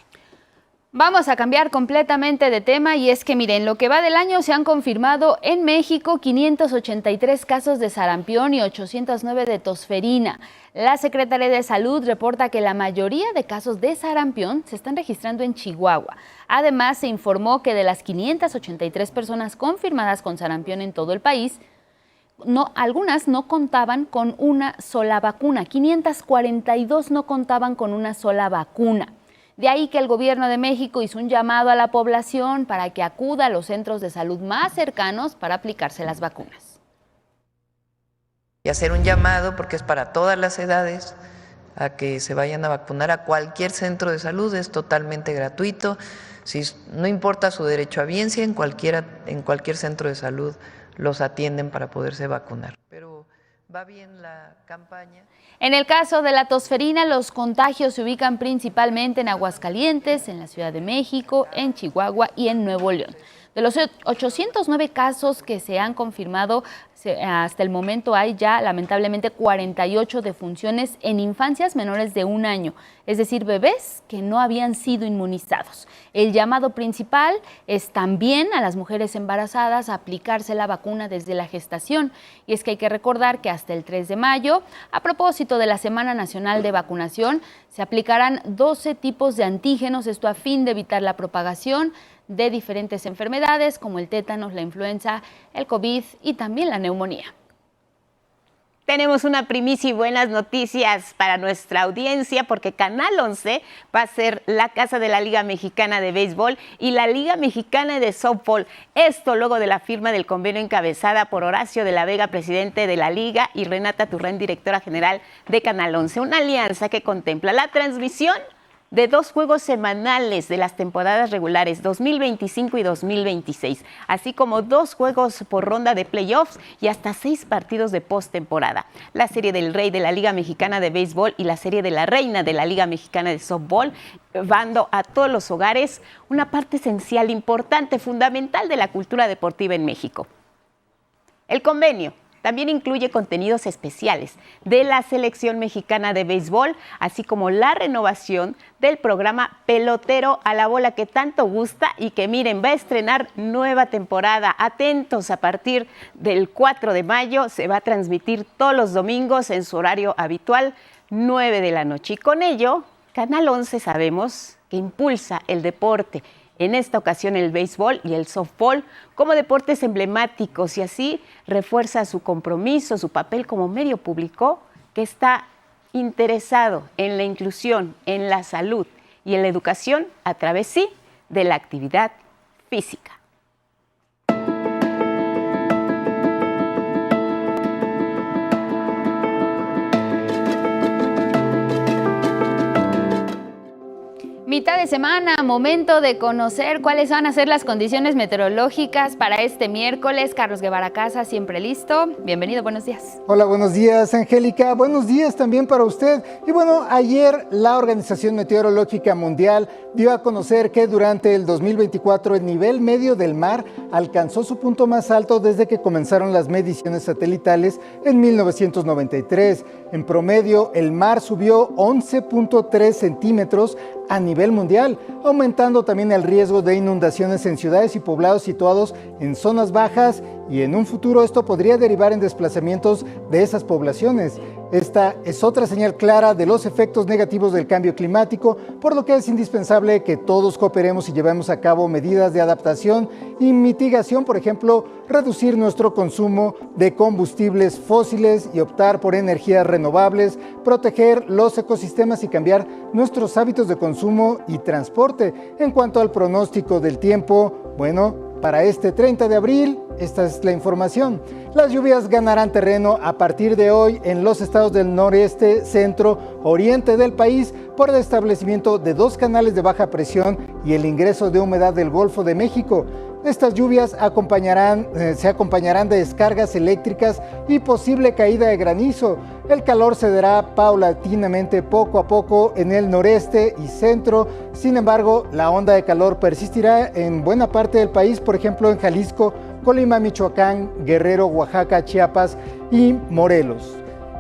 Vamos a cambiar completamente de tema y es que miren, lo que va del año se han confirmado en México 583 casos de sarampión y 809 de tosferina. La Secretaría de Salud reporta que la mayoría de casos de sarampión se están registrando en Chihuahua. Además, se informó que de las 583 personas confirmadas con sarampión en todo el país, algunas no contaban con una sola vacuna, 542 no contaban con una sola vacuna. De ahí que el gobierno de México hizo un llamado a la población para que acuda a los centros de salud más cercanos para aplicarse las vacunas.
y hacer un llamado, porque es para todas las edades, a que se vayan a vacunar a cualquier centro de salud, es totalmente gratuito. Si no importa su derecho a biencia, en cualquier centro de salud los atienden para poderse vacunar. Pero va bien la campaña.
En el caso de la tosferina, los contagios se ubican principalmente en Aguascalientes, en la Ciudad de México, en Chihuahua y en Nuevo León. De los 809 casos que se han confirmado, hasta el momento hay ya lamentablemente 48 defunciones en infancias menores de 1 año, es decir, bebés que no habían sido inmunizados. El llamado principal es también a las mujeres embarazadas a aplicarse la vacuna desde la gestación. Y es que hay que recordar que hasta el 3 de mayo, a propósito de la Semana Nacional de Vacunación, se aplicarán 12 tipos de antígenos, esto a fin de evitar la propagación de diferentes enfermedades como el tétanos, la influenza, el COVID y también la neumonía.
Tenemos una primicia y buenas noticias para nuestra audiencia porque Canal 11 va a ser la casa de la Liga Mexicana de Béisbol y la Liga Mexicana de Softball. Esto luego de la firma del convenio encabezada por Horacio de la Vega, presidente de la Liga, y Renata Turrén, directora general de Canal 11. Una alianza que contempla la transmisión de 2 juegos semanales de las temporadas regulares 2025 y 2026, así como 2 juegos por ronda de playoffs y hasta 6 partidos de postemporada. La Serie del Rey de la Liga Mexicana de Béisbol y la Serie de la Reina de la Liga Mexicana de Softball, llevando a todos los hogares una parte esencial, importante, fundamental de la cultura deportiva en México. El convenio también incluye contenidos especiales de la Selección Mexicana de Béisbol, así como la renovación del programa Pelotero a la Bola que tanto gusta y que miren, va a estrenar nueva temporada. Atentos, a partir del 4 de mayo se va a transmitir todos los domingos en su horario habitual, 9 de la noche. Y con ello, Canal 11 sabemos que impulsa el deporte, en esta ocasión el béisbol y el softball, como deportes emblemáticos, y así refuerza su compromiso, su papel como medio público que está interesado en la inclusión, en la salud y en la educación a través, sí, de la actividad física.
Mitad de semana, momento de conocer cuáles van a ser las condiciones meteorológicas para este miércoles. Carlos Guevara Casa, siempre listo. Bienvenido, buenos días.
Hola, buenos días, Angélica. Buenos días también para usted. Y bueno, ayer la Organización Meteorológica Mundial dio a conocer que durante el 2024 el nivel medio del mar alcanzó su punto más alto desde que comenzaron las mediciones satelitales en 1993. En promedio, el mar subió 11.3 centímetros a nivel mundial, aumentando también el riesgo de inundaciones en ciudades y poblados situados en zonas bajas, y en un futuro esto podría derivar en desplazamientos de esas poblaciones. Esta es otra señal clara de los efectos negativos del cambio climático, por lo que es indispensable que todos cooperemos y llevemos a cabo medidas de adaptación y mitigación, por ejemplo, reducir nuestro consumo de combustibles fósiles y optar por energías renovables, proteger los ecosistemas y cambiar nuestros hábitos de consumo y transporte. En cuanto al pronóstico del tiempo, bueno, para este 30 de abril, esta es la información. Las lluvias ganarán terreno a partir de hoy en los estados del noreste, centro, oriente del país por el establecimiento de 2 canales de baja presión y el ingreso de humedad del Golfo de México. Estas lluvias se acompañarán de descargas eléctricas y posible caída de granizo. El calor se dará paulatinamente poco a poco en el noreste y centro. Sin embargo, la onda de calor persistirá en buena parte del país, por ejemplo en Jalisco, Colima, Michoacán, Guerrero, Oaxaca, Chiapas y Morelos.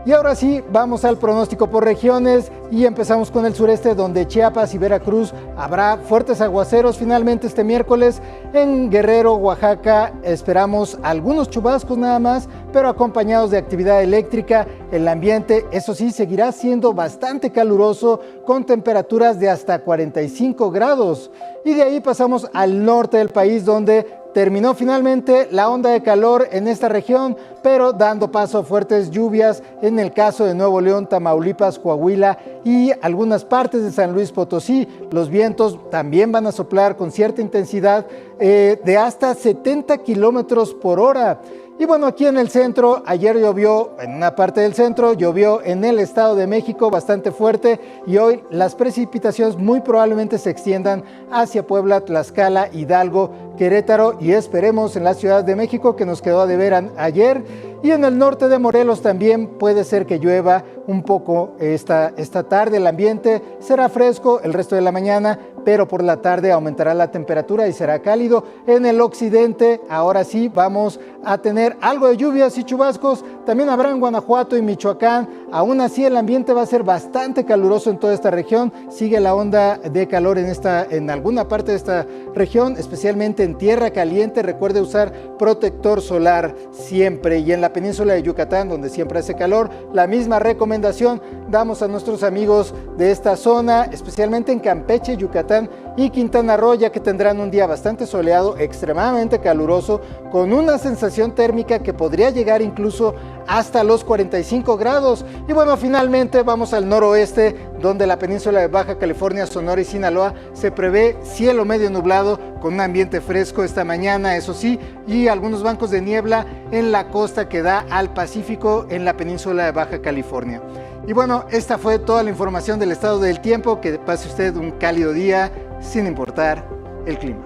Y ahora sí, vamos al pronóstico por regiones y empezamos con el sureste, donde Chiapas y Veracruz habrá fuertes aguaceros finalmente este miércoles. En Guerrero, Oaxaca, esperamos algunos chubascos nada más, pero acompañados de actividad eléctrica. El ambiente, eso sí, seguirá siendo bastante caluroso, con temperaturas de hasta 45 grados. Y de ahí pasamos al norte del país, donde terminó finalmente la onda de calor en esta región, pero dando paso a fuertes lluvias en el caso de Nuevo León, Tamaulipas, Coahuila y algunas partes de San Luis Potosí. Los vientos también van a soplar con cierta intensidad de hasta 70 kilómetros por hora. Y bueno, aquí en el centro, ayer llovió en una parte del centro, llovió en el Estado de México bastante fuerte y hoy las precipitaciones muy probablemente se extiendan hacia Puebla, Tlaxcala, Hidalgo, Querétaro y esperemos en la Ciudad de México, que nos quedó a deber ayer. Y en el norte de Morelos también puede ser que llueva un poco esta tarde. El ambiente será fresco el resto de la mañana, pero por la tarde aumentará la temperatura y será cálido. En el occidente, ahora sí, vamos a tener algo de lluvias y chubascos. También habrá en Guanajuato y Michoacán. Aún así, el ambiente va a ser bastante caluroso en toda esta región. Sigue la onda de calor en alguna parte de esta región, especialmente en tierra caliente. Recuerde usar protector solar siempre. Y en la península de Yucatán, donde siempre hace calor, la misma recomendación damos a nuestros amigos de esta zona, especialmente en Campeche, Yucatán y Quintana Roo, ya que tendrán un día bastante soleado, extremadamente caluroso, con una sensación térmica que podría llegar incluso hasta los 45 grados. Y bueno, finalmente vamos al noroeste, donde la península de Baja California, Sonora y Sinaloa se prevé cielo medio nublado con un ambiente fresco esta mañana, eso sí, y algunos bancos de niebla en la costa que da al Pacífico en la península de Baja California. Y bueno, esta fue toda la información del estado del tiempo. Que pase usted un cálido día sin importar el clima.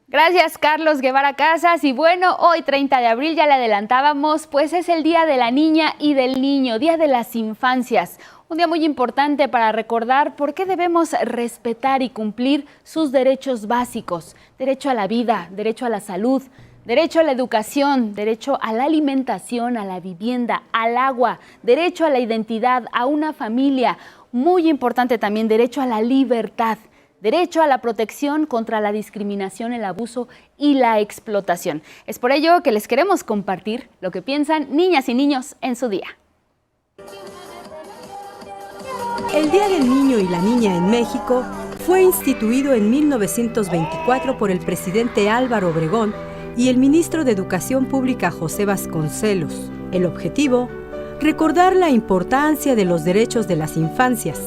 Gracias, Carlos Guevara Casas. Y bueno, hoy 30 de abril, ya le adelantábamos, pues es el Día de la Niña y del Niño, Día de las Infancias. Un día muy importante para recordar por qué debemos respetar y cumplir sus derechos básicos. Derecho a la vida, derecho a la salud, derecho a la educación, derecho a la alimentación, a la vivienda, al agua, derecho a la identidad, a una familia. Muy importante también, derecho a la libertad. Derecho a la protección contra la discriminación, el abuso y la explotación. Es por ello que les queremos compartir lo que piensan niñas y niños en su día.
El Día del Niño y la Niña en México fue instituido en 1924 por el presidente Álvaro Obregón y el ministro de Educación Pública José Vasconcelos. El objetivo, recordar la importancia de los derechos de las infancias.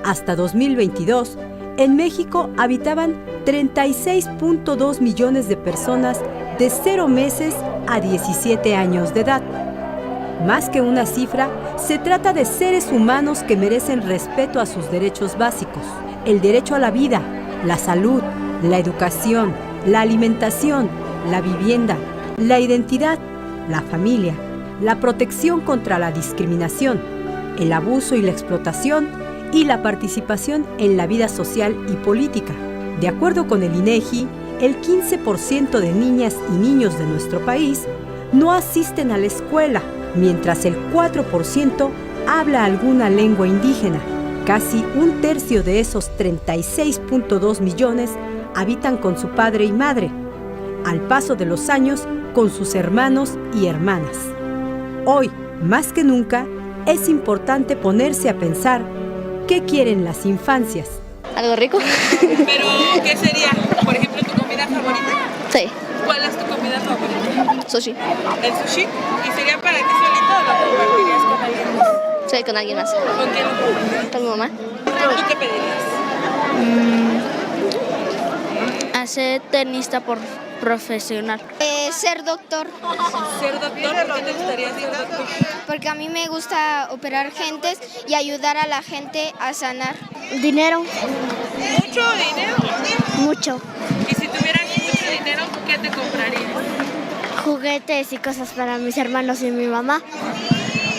Hasta 2022, en México habitaban 36.2 millones de personas de 0 meses a 17 años de edad. Más que una cifra, se trata de seres humanos que merecen respeto a sus derechos básicos. El derecho a la vida, la salud, la educación, la alimentación, la vivienda, la identidad, la familia, la protección contra la discriminación, el abuso y la explotación, y la participación en la vida social y política. De acuerdo con el INEGI, el 15% de niñas y niños de nuestro país no asisten a la escuela, mientras el 4% habla alguna lengua indígena. Casi un tercio de esos 36.2 millones habitan con su padre y madre, al paso de los años con sus hermanos y hermanas. Hoy, más que nunca, es importante ponerse a pensar ¿qué quieren las infancias?
Algo rico.
¿Pero qué sería? Por ejemplo, ¿tu comida favorita?
Sí.
¿Cuál es tu comida favorita?
Sushi.
¿El sushi? ¿Y sería para ti solito o lo compartirías con alguien más?
Sí, con alguien más.
¿Con quién?
Con mi mamá.
¿Y qué pedirías?
Hacer tenista profesional. Ser doctor.
¿Ser doctor? ¿Por qué te gustaría ser doctor?
Porque a mí me gusta operar gentes y ayudar a la gente a sanar.
Dinero.
¿Mucho dinero?
Mucho.
¿Y si tuvieras mucho dinero, qué te comprarías?
Juguetes y cosas para mis hermanos y mi mamá.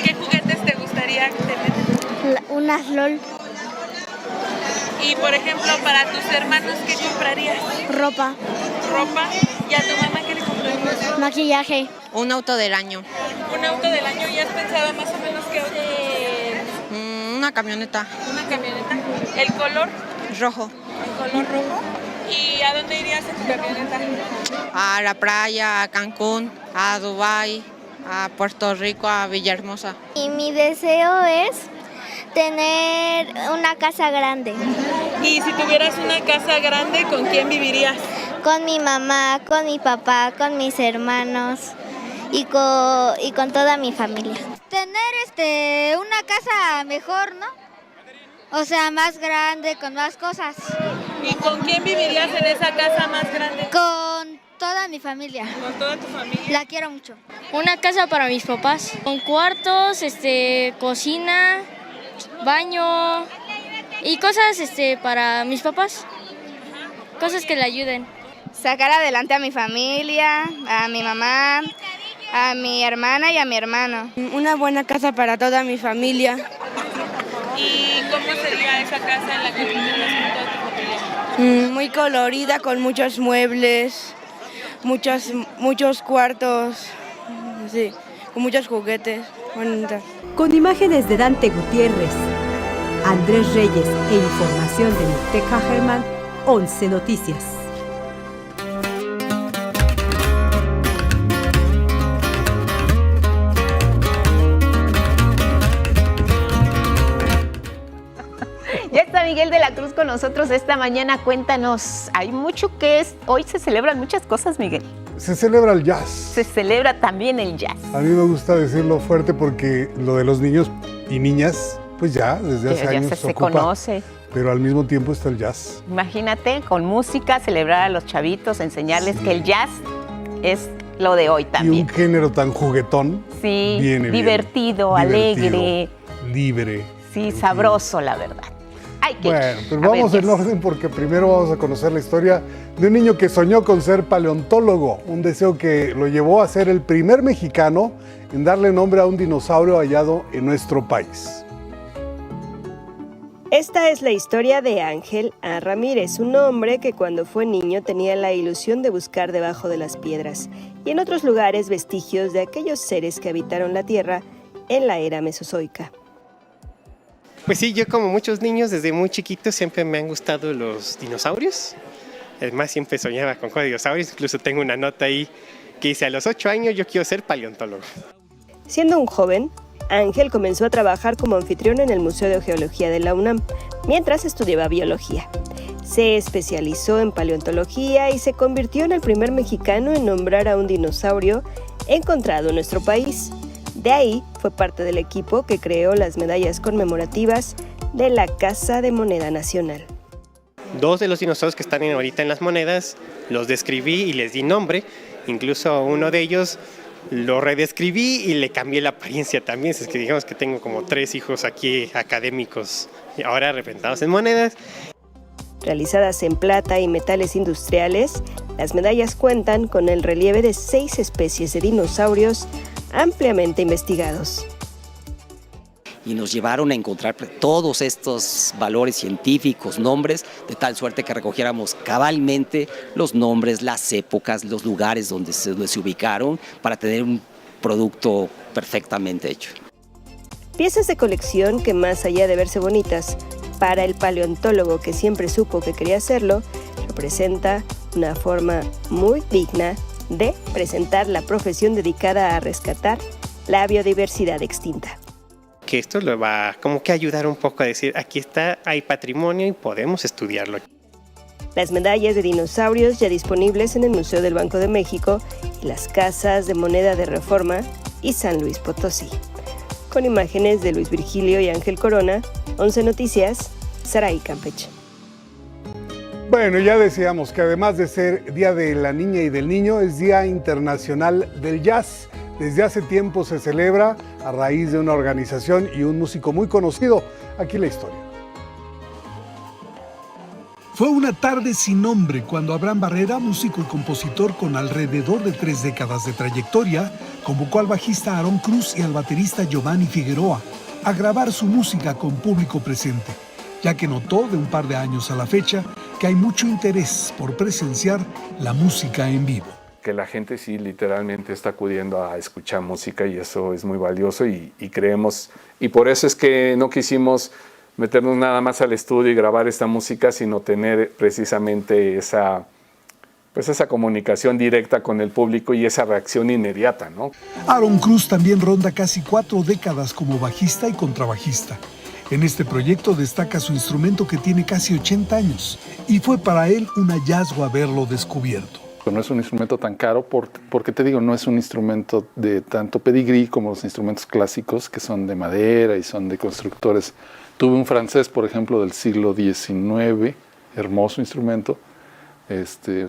¿Qué juguetes te gustaría tener?
Unas LOL.
Y por ejemplo, para tus hermanos, ¿qué comprarías?
Ropa.
¿Ropa? ¿Y a tu mamá qué le comprarías?
Maquillaje.
Un auto del año.
¿Un auto del año? ¿Y has pensado más o menos qué auto?
Una camioneta.
¿Una camioneta? ¿El color?
Rojo.
¿El color rojo? ¿Y a dónde irías en tu camioneta?
A la playa, a Cancún, a Dubái, a Puerto Rico, a Villahermosa.
Y mi deseo es tener una casa grande.
Y si tuvieras una casa grande, ¿con quién vivirías?
Con mi mamá, con mi papá, con mis hermanos y con toda mi familia. Tener una casa mejor, ¿no?
O sea, más grande, con más cosas.
¿Y con quién vivirías en esa casa más grande?
Con toda mi familia.
¿Con toda tu familia?
La quiero mucho.
Una casa para mis papás, con cuartos, cocina, baño y cosas para mis papás, cosas que le ayuden.
Sacar adelante a mi familia, a mi mamá, a mi hermana y a mi hermano.
Una buena casa para toda mi familia.
¿Y cómo sería esa casa en la que vivirías con toda tu familia?
Muy colorida, con muchos muebles, muchos cuartos, sí, con muchos juguetes. Bonitas.
Con imágenes de Dante Gutiérrez, Andrés Reyes e información de Niteca Germán, 11 Noticias.
Ya está Miguel de la Cruz con nosotros esta mañana. Cuéntanos, hay mucho que es. Hoy se celebran muchas cosas, Miguel.
Se celebra el jazz.
Se celebra también el jazz.
A mí me gusta decirlo fuerte porque lo de los niños y niñas, pues ya desde hace años
se
ocupa,
conoce.
Pero al mismo tiempo está el jazz.
Imagínate, con música, celebrar a los chavitos, enseñarles que el jazz es lo de hoy también.
Y un género tan juguetón.
Sí,
viene
divertido,
bien,
alegre.
Libre.
Sí, sabroso, la verdad.
Bueno, pero vamos en orden porque primero vamos a conocer la historia de un niño que soñó con ser paleontólogo, un deseo que lo llevó a ser el primer mexicano en darle nombre a un dinosaurio hallado en nuestro país.
Esta es la historia de Ángel A. Ramírez, un hombre que cuando fue niño tenía la ilusión de buscar debajo de las piedras y en otros lugares vestigios de aquellos seres que habitaron la Tierra en la era mesozoica.
Pues sí, yo como muchos niños desde muy chiquito siempre me han gustado los dinosaurios. Además siempre soñaba con dinosaurios, incluso tengo una nota ahí que dice a los 8 años yo quiero ser paleontólogo.
Siendo un joven, Ángel comenzó a trabajar como anfitrión en el Museo de Geología de la UNAM, mientras estudiaba biología. Se especializó en paleontología y se convirtió en el primer mexicano en nombrar a un dinosaurio encontrado en nuestro país. De ahí fue parte del equipo que creó las medallas conmemorativas de la Casa de Moneda Nacional.
2 de los dinosaurios que están ahorita en las monedas los describí y les di nombre. Incluso uno de ellos lo redescribí y le cambié la apariencia también. Es que digamos que tengo como 3 hijos aquí académicos ahora representados en monedas.
Realizadas en plata y metales industriales, las medallas cuentan con el relieve de 6 especies de dinosaurios ampliamente investigados.
Y nos llevaron a encontrar todos estos valores científicos, nombres, de tal suerte que recogiéramos cabalmente los nombres, las épocas, los lugares donde se ubicaron para tener un producto perfectamente hecho.
Piezas de colección que, más allá de verse bonitas, para el paleontólogo que siempre supo que quería hacerlo, representa una forma muy digna de presentar la profesión dedicada a rescatar la biodiversidad extinta.
Que esto lo va como que ayudar un poco a decir, aquí está, hay patrimonio y podemos estudiarlo.
Las medallas de dinosaurios ya disponibles en el Museo del Banco de México y las casas de moneda de Reforma y San Luis Potosí. Con imágenes de Luis Virgilio y Ángel Corona, 11 Noticias, Saray, Campeche.
Bueno, ya decíamos que además de ser Día de la Niña y del Niño, es Día Internacional del Jazz. Desde hace tiempo se celebra a raíz de una organización y un músico muy conocido. Aquí la historia.
Fue una tarde sin nombre cuando Abraham Barrera, músico y compositor con alrededor de 3 décadas de trayectoria, convocó al bajista Aarón Cruz y al baterista Giovanni Figueroa a grabar su música con público presente, ya que notó de un par de años a la fecha que hay mucho interés por presenciar la música en vivo.
Que la gente sí literalmente está acudiendo a escuchar música y eso es muy valioso y creemos, y por eso es que no quisimos meternos nada más al estudio y grabar esta música, sino tener precisamente esa comunicación directa con el público y esa reacción inmediata, ¿no?
Aarón Cruz también ronda casi 4 décadas como bajista y contrabajista. En este proyecto destaca su instrumento que tiene casi 80 años y fue para él un hallazgo haberlo descubierto.
México. No es un instrumento tan caro porque te digo, no es un instrumento de tanto pedigrí como los instrumentos clásicos que son de madera y son de constructores. Tuve un francés, por ejemplo, del siglo XIX, hermoso instrumento,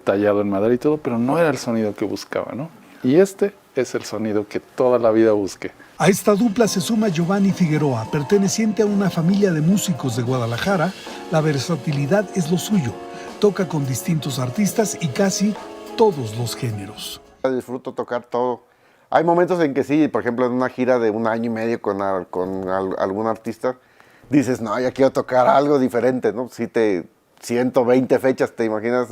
tallado en madera y todo, pero no era el sonido que buscaba, ¿no? Y este es el sonido que toda la vida busqué.
A esta dupla se suma Giovanni Figueroa, perteneciente a una familia de músicos de Guadalajara. La versatilidad es lo suyo. Toca con distintos artistas y casi todos los géneros.
Disfruto tocar todo. Hay momentos en que sí, por ejemplo, en una gira de 1 año y medio con algún artista, dices, no, ya quiero tocar algo diferente, ¿no? Si 120 fechas, ¿te imaginas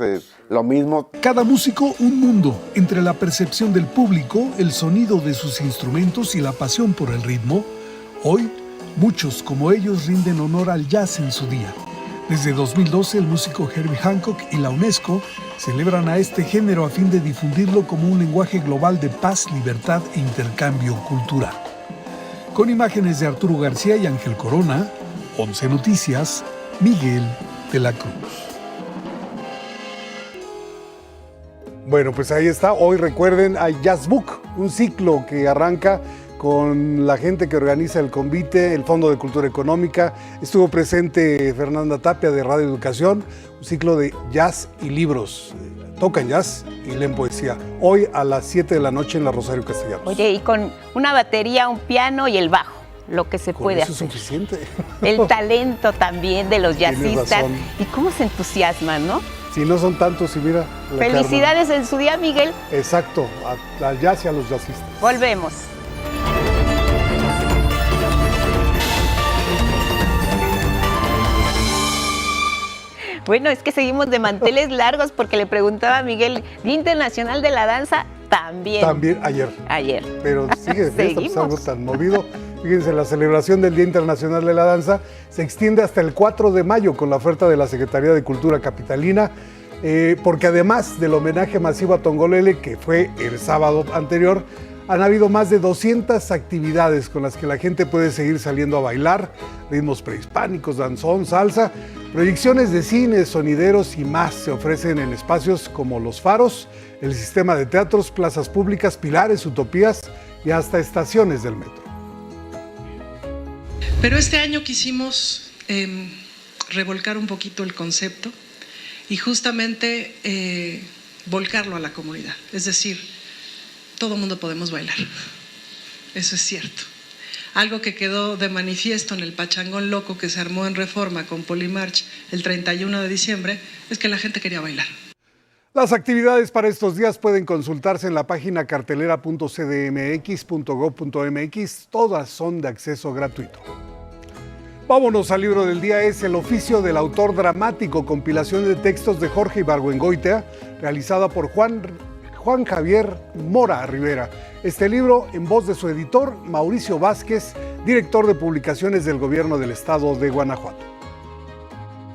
lo mismo?
Cada músico un mundo, entre la percepción del público, el sonido de sus instrumentos y la pasión por el ritmo. Hoy, muchos como ellos rinden honor al jazz en su día. Desde 2012, el músico Herbie Hancock y la UNESCO celebran a este género a fin de difundirlo como un lenguaje global de paz, libertad e intercambio cultural. Con imágenes de Arturo García y Ángel Corona, 11 Noticias, Miguel de la Cruz.
Bueno, pues ahí está. Hoy recuerden, hay Jazz Book, un ciclo que arranca con la gente que organiza el convite, el Fondo de Cultura Económica. Estuvo presente Fernanda Tapia de Radio Educación, un ciclo de jazz y libros. Tocan jazz y leen poesía. Hoy a las 7 de la noche en la Rosario Castellanos.
Oye, y con una batería, un piano y el bajo, lo que se puede hacer.
Eso es suficiente.
El talento también de los jazzistas. Y cómo se entusiasman, ¿no?
Si no son tantos, y mira.
Felicidades en su día, Miguel.
Exacto, al jazz y a los jazzistas.
Volvemos. Bueno, es que seguimos de manteles largos porque le preguntaba a Miguel, Día Internacional de la Danza, también.
También ayer. Pero sigue de fiesta, pues algo tan movido. Fíjense, la celebración del Día Internacional de la Danza se extiende hasta el 4 de mayo con la oferta de la Secretaría de Cultura Capitalina, porque además del homenaje masivo a Tongolele, que fue el sábado anterior, han habido más de 200 actividades con las que la gente puede seguir saliendo a bailar, ritmos prehispánicos, danzón, salsa, proyecciones de cine, sonideros y más se ofrecen en espacios como Los Faros, el sistema de teatros, plazas públicas, pilares, utopías y hasta estaciones del metro.
Pero este año quisimos revolcar un poquito el concepto y justamente volcarlo a la comunidad, es decir, todo mundo podemos bailar, eso es cierto. Algo que quedó de manifiesto en el Pachangón Loco que se armó en Reforma con Polimarch el 31 de diciembre es que la gente quería bailar.
Las actividades para estos días pueden consultarse en la página cartelera.cdmx.gov.mx, todas son de acceso gratuito. Vámonos al libro del día, es El oficio del autor dramático, compilación de textos de Jorge Ibargüengoitia, realizada por Juan Javier Mora Rivera. Este libro en voz de su editor, Mauricio Vázquez, director de publicaciones del Gobierno del Estado de Guanajuato.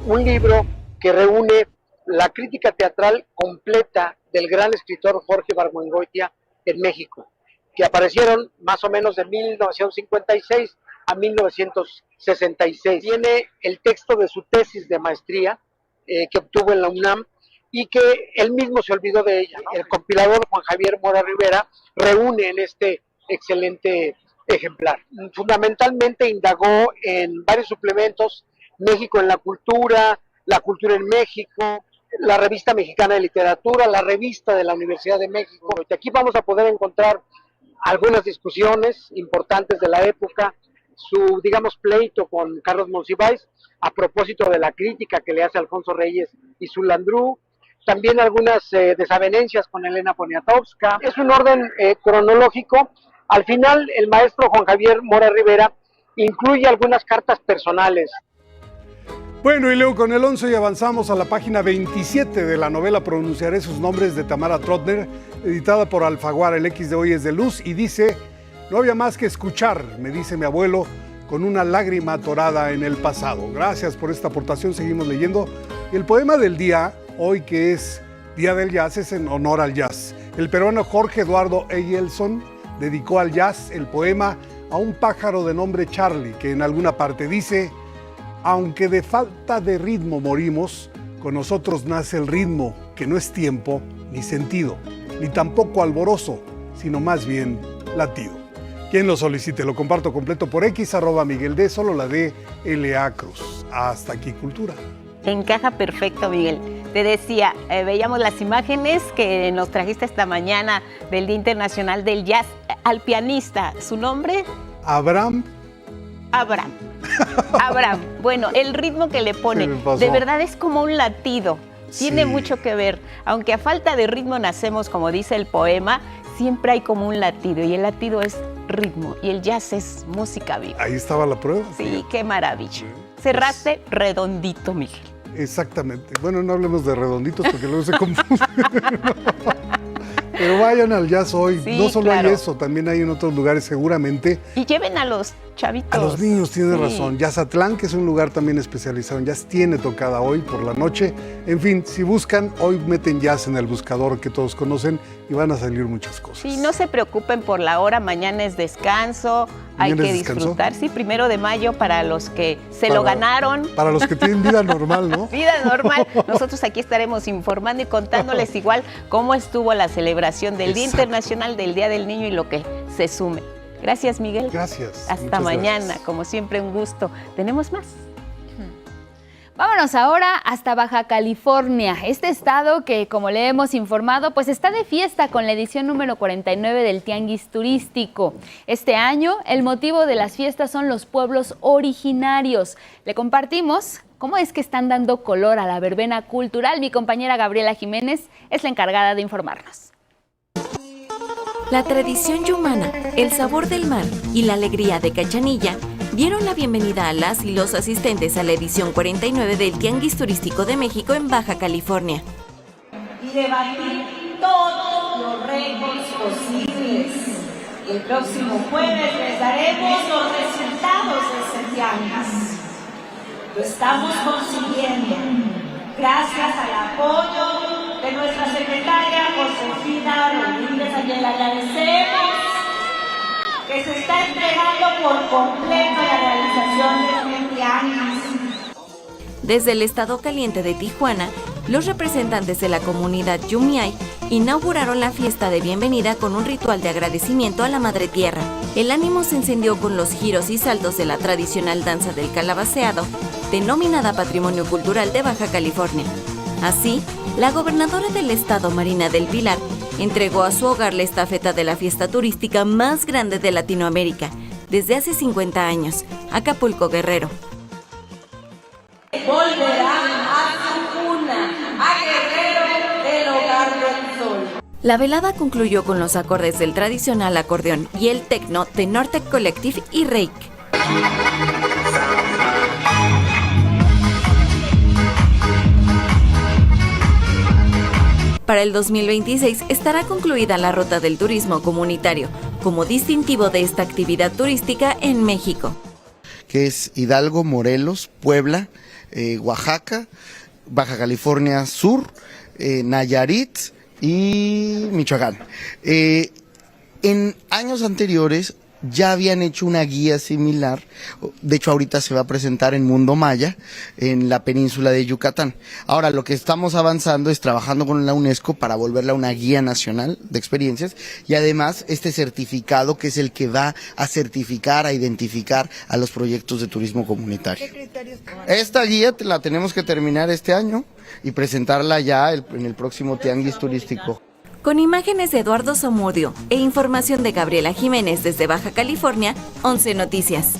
Un libro que reúne la crítica teatral completa del gran escritor Jorge Ibargüengoitia en México, que aparecieron más o menos de 1956 a 1966. Tiene el texto de su tesis de maestría que obtuvo en la UNAM, y que él mismo se olvidó de ella, ¿no? El compilador Juan Javier Mora Rivera reúne en este excelente ejemplar. Fundamentalmente indagó en varios suplementos, México en la cultura en México, la Revista Mexicana de Literatura, la Revista de la Universidad de México. Aquí vamos a poder encontrar algunas discusiones importantes de la época, su, digamos, pleito con Carlos Monsiváis, a propósito de la crítica que le hace Alfonso Reyes y Zulandrú, también algunas desavenencias con Elena Poniatowska. Es un orden cronológico. Al final, el maestro Juan Javier Mora Rivera incluye algunas cartas personales.
Bueno, y luego con el 11 y avanzamos a la página 27 de la novela Pronunciaré sus nombres de Tamara Trotner, editada por Alfaguara. El X de hoy es de luz y dice: no había más que escuchar, me dice mi abuelo, con una lágrima atorada en el pasado. Gracias por esta aportación, seguimos leyendo. El poema del día, hoy que es Día del Jazz, es en honor al jazz. El peruano Jorge Eduardo Eyelson dedicó al jazz el poema a un pájaro de nombre Charlie, que en alguna parte dice: aunque de falta de ritmo morimos, con nosotros nace el ritmo, que no es tiempo, ni sentido, ni tampoco alborozo, sino más bien latido. Quien lo solicite, lo comparto completo por X, @MiguelD, solo la de LA Cruz. Hasta aquí Cultura.
Encaja perfecto, Miguel. Te decía, veíamos las imágenes que nos trajiste esta mañana del Día Internacional del Jazz. Al pianista, ¿su nombre?
Abraham.
Bueno, el ritmo que le pone, de verdad es como un latido. Tiene mucho que ver. Aunque a falta de ritmo nacemos, como dice el poema, siempre hay como un latido. Y el latido es ritmo. Y el jazz es música viva.
Ahí estaba la prueba.
Sí, qué maravilla. Cerraste redondito, Miguel.
Exactamente. Bueno, no hablemos de redonditos porque luego se confunde. Pero vayan al jazz hoy.
Sí,
no solo
claro.
hay eso, también hay en otros lugares seguramente.
Y lleven a los chavitos.
A los niños, tienes
Sí.
razón. Jazzatlán, que es un lugar también especializado en jazz, tiene tocada hoy por la noche. En fin, si buscan, hoy meten jazz en el buscador que todos conocen y van a salir muchas cosas.
Sí, no se preocupen por la hora, mañana es descanso, hay
¿Mañana
que
es descanso?
disfrutar. Sí, 1 de mayo para los que se lo ganaron.
Para los que tienen vida normal, ¿no?
Vida normal. Nosotros aquí estaremos informando y contándoles igual cómo estuvo la celebración del Día Internacional del Día del Niño y lo que se sume. Gracias, Miguel.
Gracias.
Hasta
Muchas
mañana,
gracias.
como siempre, un gusto. ¿Tenemos más?
Vámonos ahora hasta Baja California, este estado que, como le hemos informado, pues está de fiesta con la edición número 49 del Tianguis Turístico. Este año, el motivo de las fiestas son los pueblos originarios. Le compartimos cómo es que están dando color a la verbena cultural. Mi compañera Gabriela Jiménez es la encargada de informarnos.
La tradición yumana, el sabor del mar y la alegría de Cachanilla dieron la bienvenida a las y los asistentes a la edición 49 del Tianguis Turístico de México en Baja California.
Y debatir todos los récords posibles. El próximo jueves les daremos los resultados de ese tianguis. Lo estamos consiguiendo gracias al apoyo de nuestra secretaria Josefina Rodríguez, a quien le agradecemos que se está entregando por completo la realización de este tianguis.
Desde el estado caliente de Tijuana, los representantes de la comunidad Yumiay inauguraron la fiesta de bienvenida con un ritual de agradecimiento a la Madre Tierra. El ánimo se encendió con los giros y saltos de la tradicional danza del calabaceado, denominada Patrimonio Cultural de Baja California. Así, la gobernadora del estado, Marina del Pilar, entregó a su hogar la estafeta de la fiesta turística más grande de Latinoamérica, desde hace 50 años, Acapulco, Guerrero.
Volverá a su cuna, a Guerrero, el hogar del sol.
La velada concluyó con los acordes del tradicional acordeón y el tecno de Nortec Collective y Reik. Para el 2026 estará concluida la ruta del turismo comunitario como distintivo de esta actividad turística en México.
Que es Hidalgo, Morelos, Puebla, Oaxaca, Baja California Sur, Nayarit y Michoacán. En años anteriores ya habían hecho una guía similar, de hecho ahorita se va a presentar en Mundo Maya, en la península de Yucatán. Ahora lo que estamos avanzando es trabajando con la UNESCO para volverla una guía nacional de experiencias y además este certificado que es el que va a certificar, a identificar a los proyectos de turismo comunitario. Esta guía la tenemos que terminar este año y presentarla ya en el próximo Tianguis Turístico.
Con imágenes de Eduardo Zamudio e información de Gabriela Jiménez desde Baja California, 11 Noticias.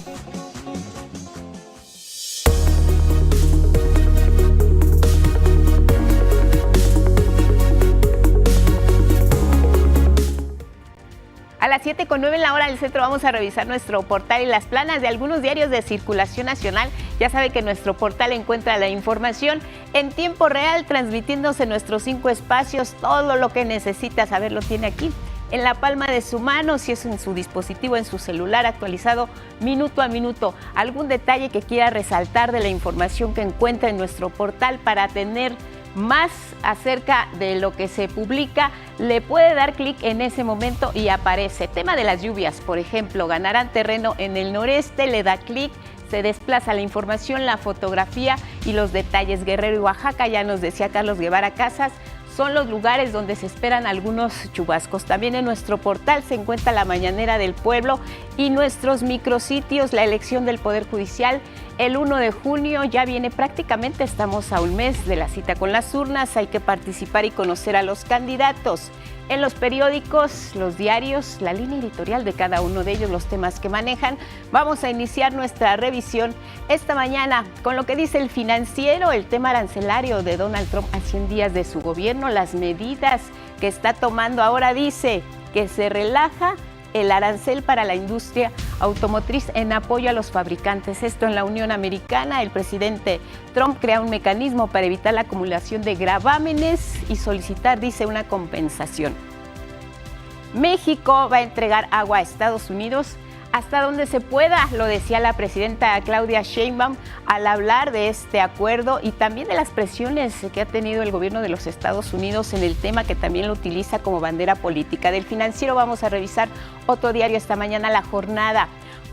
A las 7:09 en la hora del centro vamos a revisar nuestro portal y las planas de algunos diarios de circulación nacional. Ya sabe que en nuestro portal encuentra la información en tiempo real, transmitiéndose en nuestros 5 espacios. Todo lo que necesita saber lo tiene aquí, en la palma de su mano, si es en su dispositivo, en su celular, actualizado minuto a minuto. Algún detalle que quiera resaltar de la información que encuentra en nuestro portal para tener más acerca de lo que se publica, le puede dar clic en ese momento y aparece. Tema de las lluvias, por ejemplo, ganarán terreno en el noreste, le da clic, se desplaza la información, la fotografía y los detalles. Guerrero y Oaxaca, ya nos decía Carlos Guevara Casas, son los lugares donde se esperan algunos chubascos. También en nuestro portal se encuentra la Mañanera del Pueblo y nuestros micrositios, la elección del Poder Judicial. El 1 de junio ya viene prácticamente, estamos a un mes de la cita con las urnas, hay que participar y conocer a los candidatos. En los periódicos, los diarios, la línea editorial de cada uno de ellos, los temas que manejan. Vamos a iniciar nuestra revisión esta mañana con lo que dice el Financiero, el tema arancelario de Donald Trump a 100 días de su gobierno, las medidas que está tomando. Ahora dice que se relaja el arancel para la industria automotriz en apoyo a los fabricantes. Esto en la Unión Americana. El presidente Trump crea un mecanismo para evitar la acumulación de gravámenes y solicitar, dice, una compensación. México va a entregar agua a Estados Unidos hasta donde se pueda, lo decía la presidenta Claudia Sheinbaum al hablar de este acuerdo y también de las presiones que ha tenido el gobierno de los Estados Unidos en el tema, que también lo utiliza como bandera política. Del Financiero vamos a revisar otro diario esta mañana, La Jornada.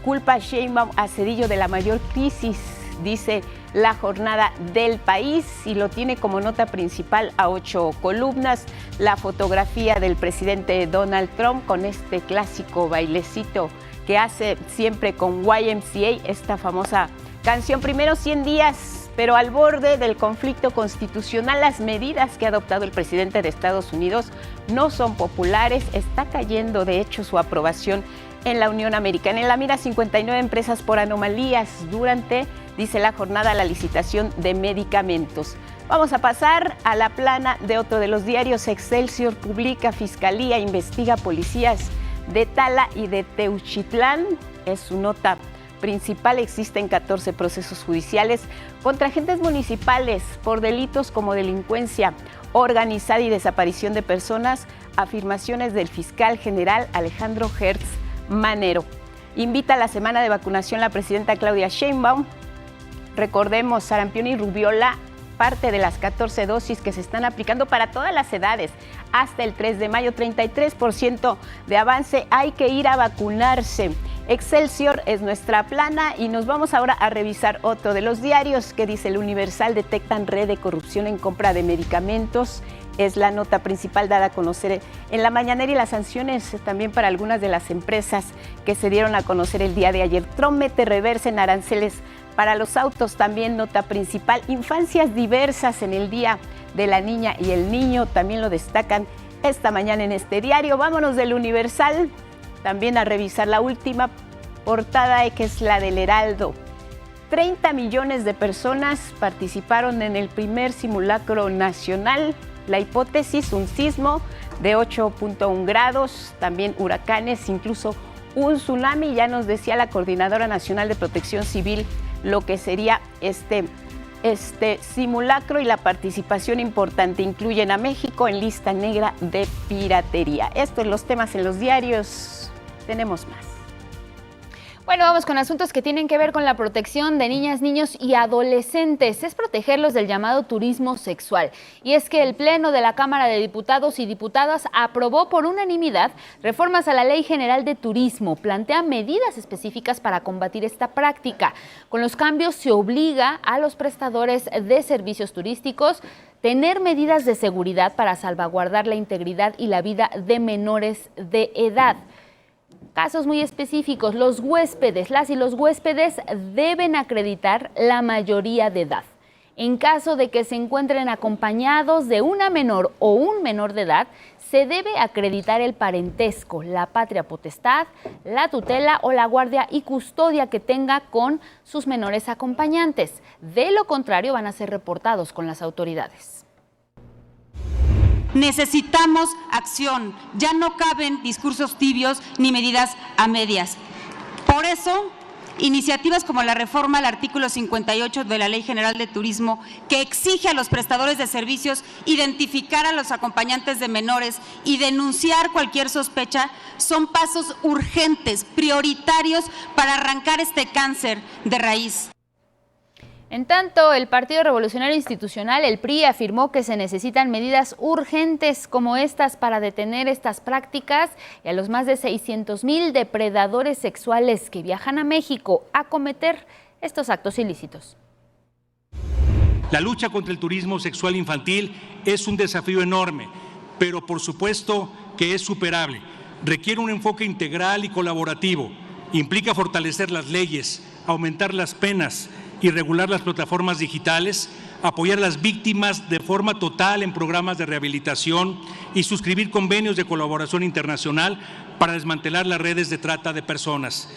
Culpa a Sheinbaum a Zedillo de la mayor crisis, dice La Jornada del País, y lo tiene como nota principal a 8 columnas. La fotografía del presidente Donald Trump con este clásico bailecito que hace siempre con YMCA, esta famosa canción. Primero 100 días, pero al borde del conflicto constitucional. Las medidas que ha adoptado el presidente de Estados Unidos no son populares. Está cayendo, de hecho, su aprobación en la Unión Americana. En la mira 59 empresas por anomalías durante, dice La Jornada, la licitación de medicamentos. Vamos a pasar a la plana de otro de los diarios. Excelsior publica: Fiscalía investiga policías de Tala y de Teuchitlán. Es su nota principal. Existen 14 procesos judiciales contra agentes municipales por delitos como delincuencia organizada y desaparición de personas. Afirmaciones del fiscal general Alejandro Gertz Manero. Invita a la semana de vacunación la presidenta Claudia Sheinbaum. Recordemos, sarampión y rubiola, parte de las 14 dosis que se están aplicando para todas las edades hasta el 3 de mayo, 33% de avance. Hay que ir a vacunarse. Excelsior es nuestra plana y nos vamos ahora a revisar otro de los diarios que dice: El Universal, detectan red de corrupción en compra de medicamentos. Es la nota principal dada a conocer en la mañanera, y las sanciones también para algunas de las empresas que se dieron a conocer el día de ayer. Trump mete reversa en aranceles para los autos, también nota principal. Infancias diversas en el Día de la Niña y el Niño, también lo destacan esta mañana en este diario. Vámonos del Universal también a revisar la última portada, que es la del Heraldo. 30 millones de personas participaron en el primer simulacro nacional. La hipótesis: un sismo de 8.1 grados, también huracanes, incluso un tsunami. Ya nos decía la Coordinadora Nacional de Protección Civil lo que sería este simulacro, y la participación importante. Incluyen a México en lista negra de piratería. Estos son los temas en los diarios. Tenemos más.
Bueno, vamos con asuntos que tienen que ver con la protección de niñas, niños y adolescentes. Es protegerlos del llamado turismo sexual. Y es que el Pleno de la Cámara de Diputados y Diputadas aprobó por unanimidad reformas a la Ley General de Turismo. Plantea medidas específicas para combatir esta práctica. Con los cambios se obliga a los prestadores de servicios turísticos tener medidas de seguridad para salvaguardar la integridad y la vida de menores de edad. Casos muy específicos: los huéspedes, las y los huéspedes deben acreditar la mayoría de edad. En caso de que se encuentren acompañados de una menor o un menor de edad, se debe acreditar el parentesco, la patria potestad, la tutela o la guardia y custodia que tenga con sus menores acompañantes. De lo contrario, van a ser reportados con las autoridades.
Necesitamos acción, ya no caben discursos tibios ni medidas a medias. Por eso, iniciativas como la reforma al artículo 58 de la Ley General de Turismo, que exige a los prestadores de servicios identificar a los acompañantes de menores y denunciar cualquier sospecha, son pasos urgentes, prioritarios para arrancar este cáncer de raíz.
En tanto, el Partido Revolucionario Institucional, el PRI, afirmó que se necesitan medidas urgentes como estas para detener estas prácticas y a los más de 600,000 depredadores sexuales que viajan a México a cometer estos actos ilícitos.
La lucha contra el turismo sexual infantil es un desafío enorme, pero por supuesto que es superable. Requiere un enfoque integral y colaborativo. Implica fortalecer las leyes, aumentar las penas y regular las plataformas digitales, apoyar a las víctimas de forma total en programas de rehabilitación y suscribir convenios de colaboración internacional para desmantelar las redes de trata de personas.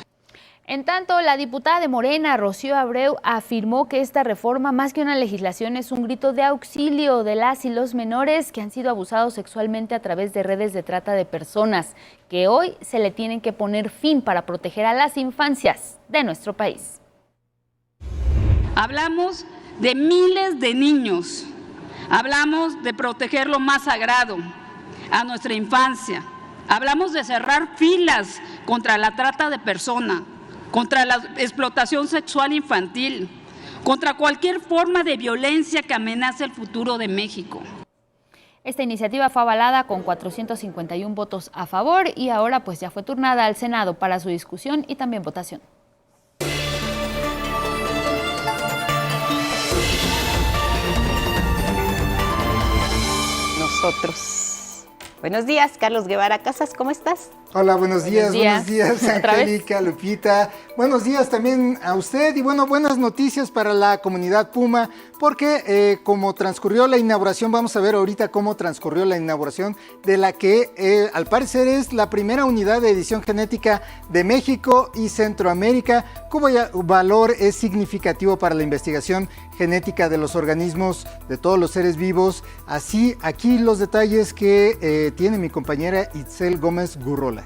En tanto, la diputada de Morena, Rocío Abreu, afirmó que esta reforma, más que una legislación, es un grito de auxilio de las y los menores que han sido abusados sexualmente a través de redes de trata de personas, que hoy se le tienen que poner fin para proteger a las infancias de nuestro país.
Hablamos de miles de niños, hablamos de proteger lo más sagrado, a nuestra infancia, hablamos de cerrar filas contra la trata de personas, contra la explotación sexual infantil, contra cualquier forma de violencia que amenace el futuro de México.
Esta iniciativa fue avalada con 451 votos a favor y ahora pues ya fue turnada al Senado para su discusión y también votación.
Nosotros. Buenos días, Carlos Guevara Casas, ¿cómo estás?
Hola, buenos días, Angélica, Lupita. Buenos días también a usted y bueno, buenas noticias para la comunidad Puma, porque como transcurrió la inauguración, vamos a ver ahorita cómo transcurrió la inauguración de la que al parecer es la primera unidad de edición genética de México y Centroamérica, cuyo valor es significativo para la investigación genética de los organismos de todos los seres vivos. Así, aquí los detalles que tiene mi compañera Itzel Gómez Gurrola.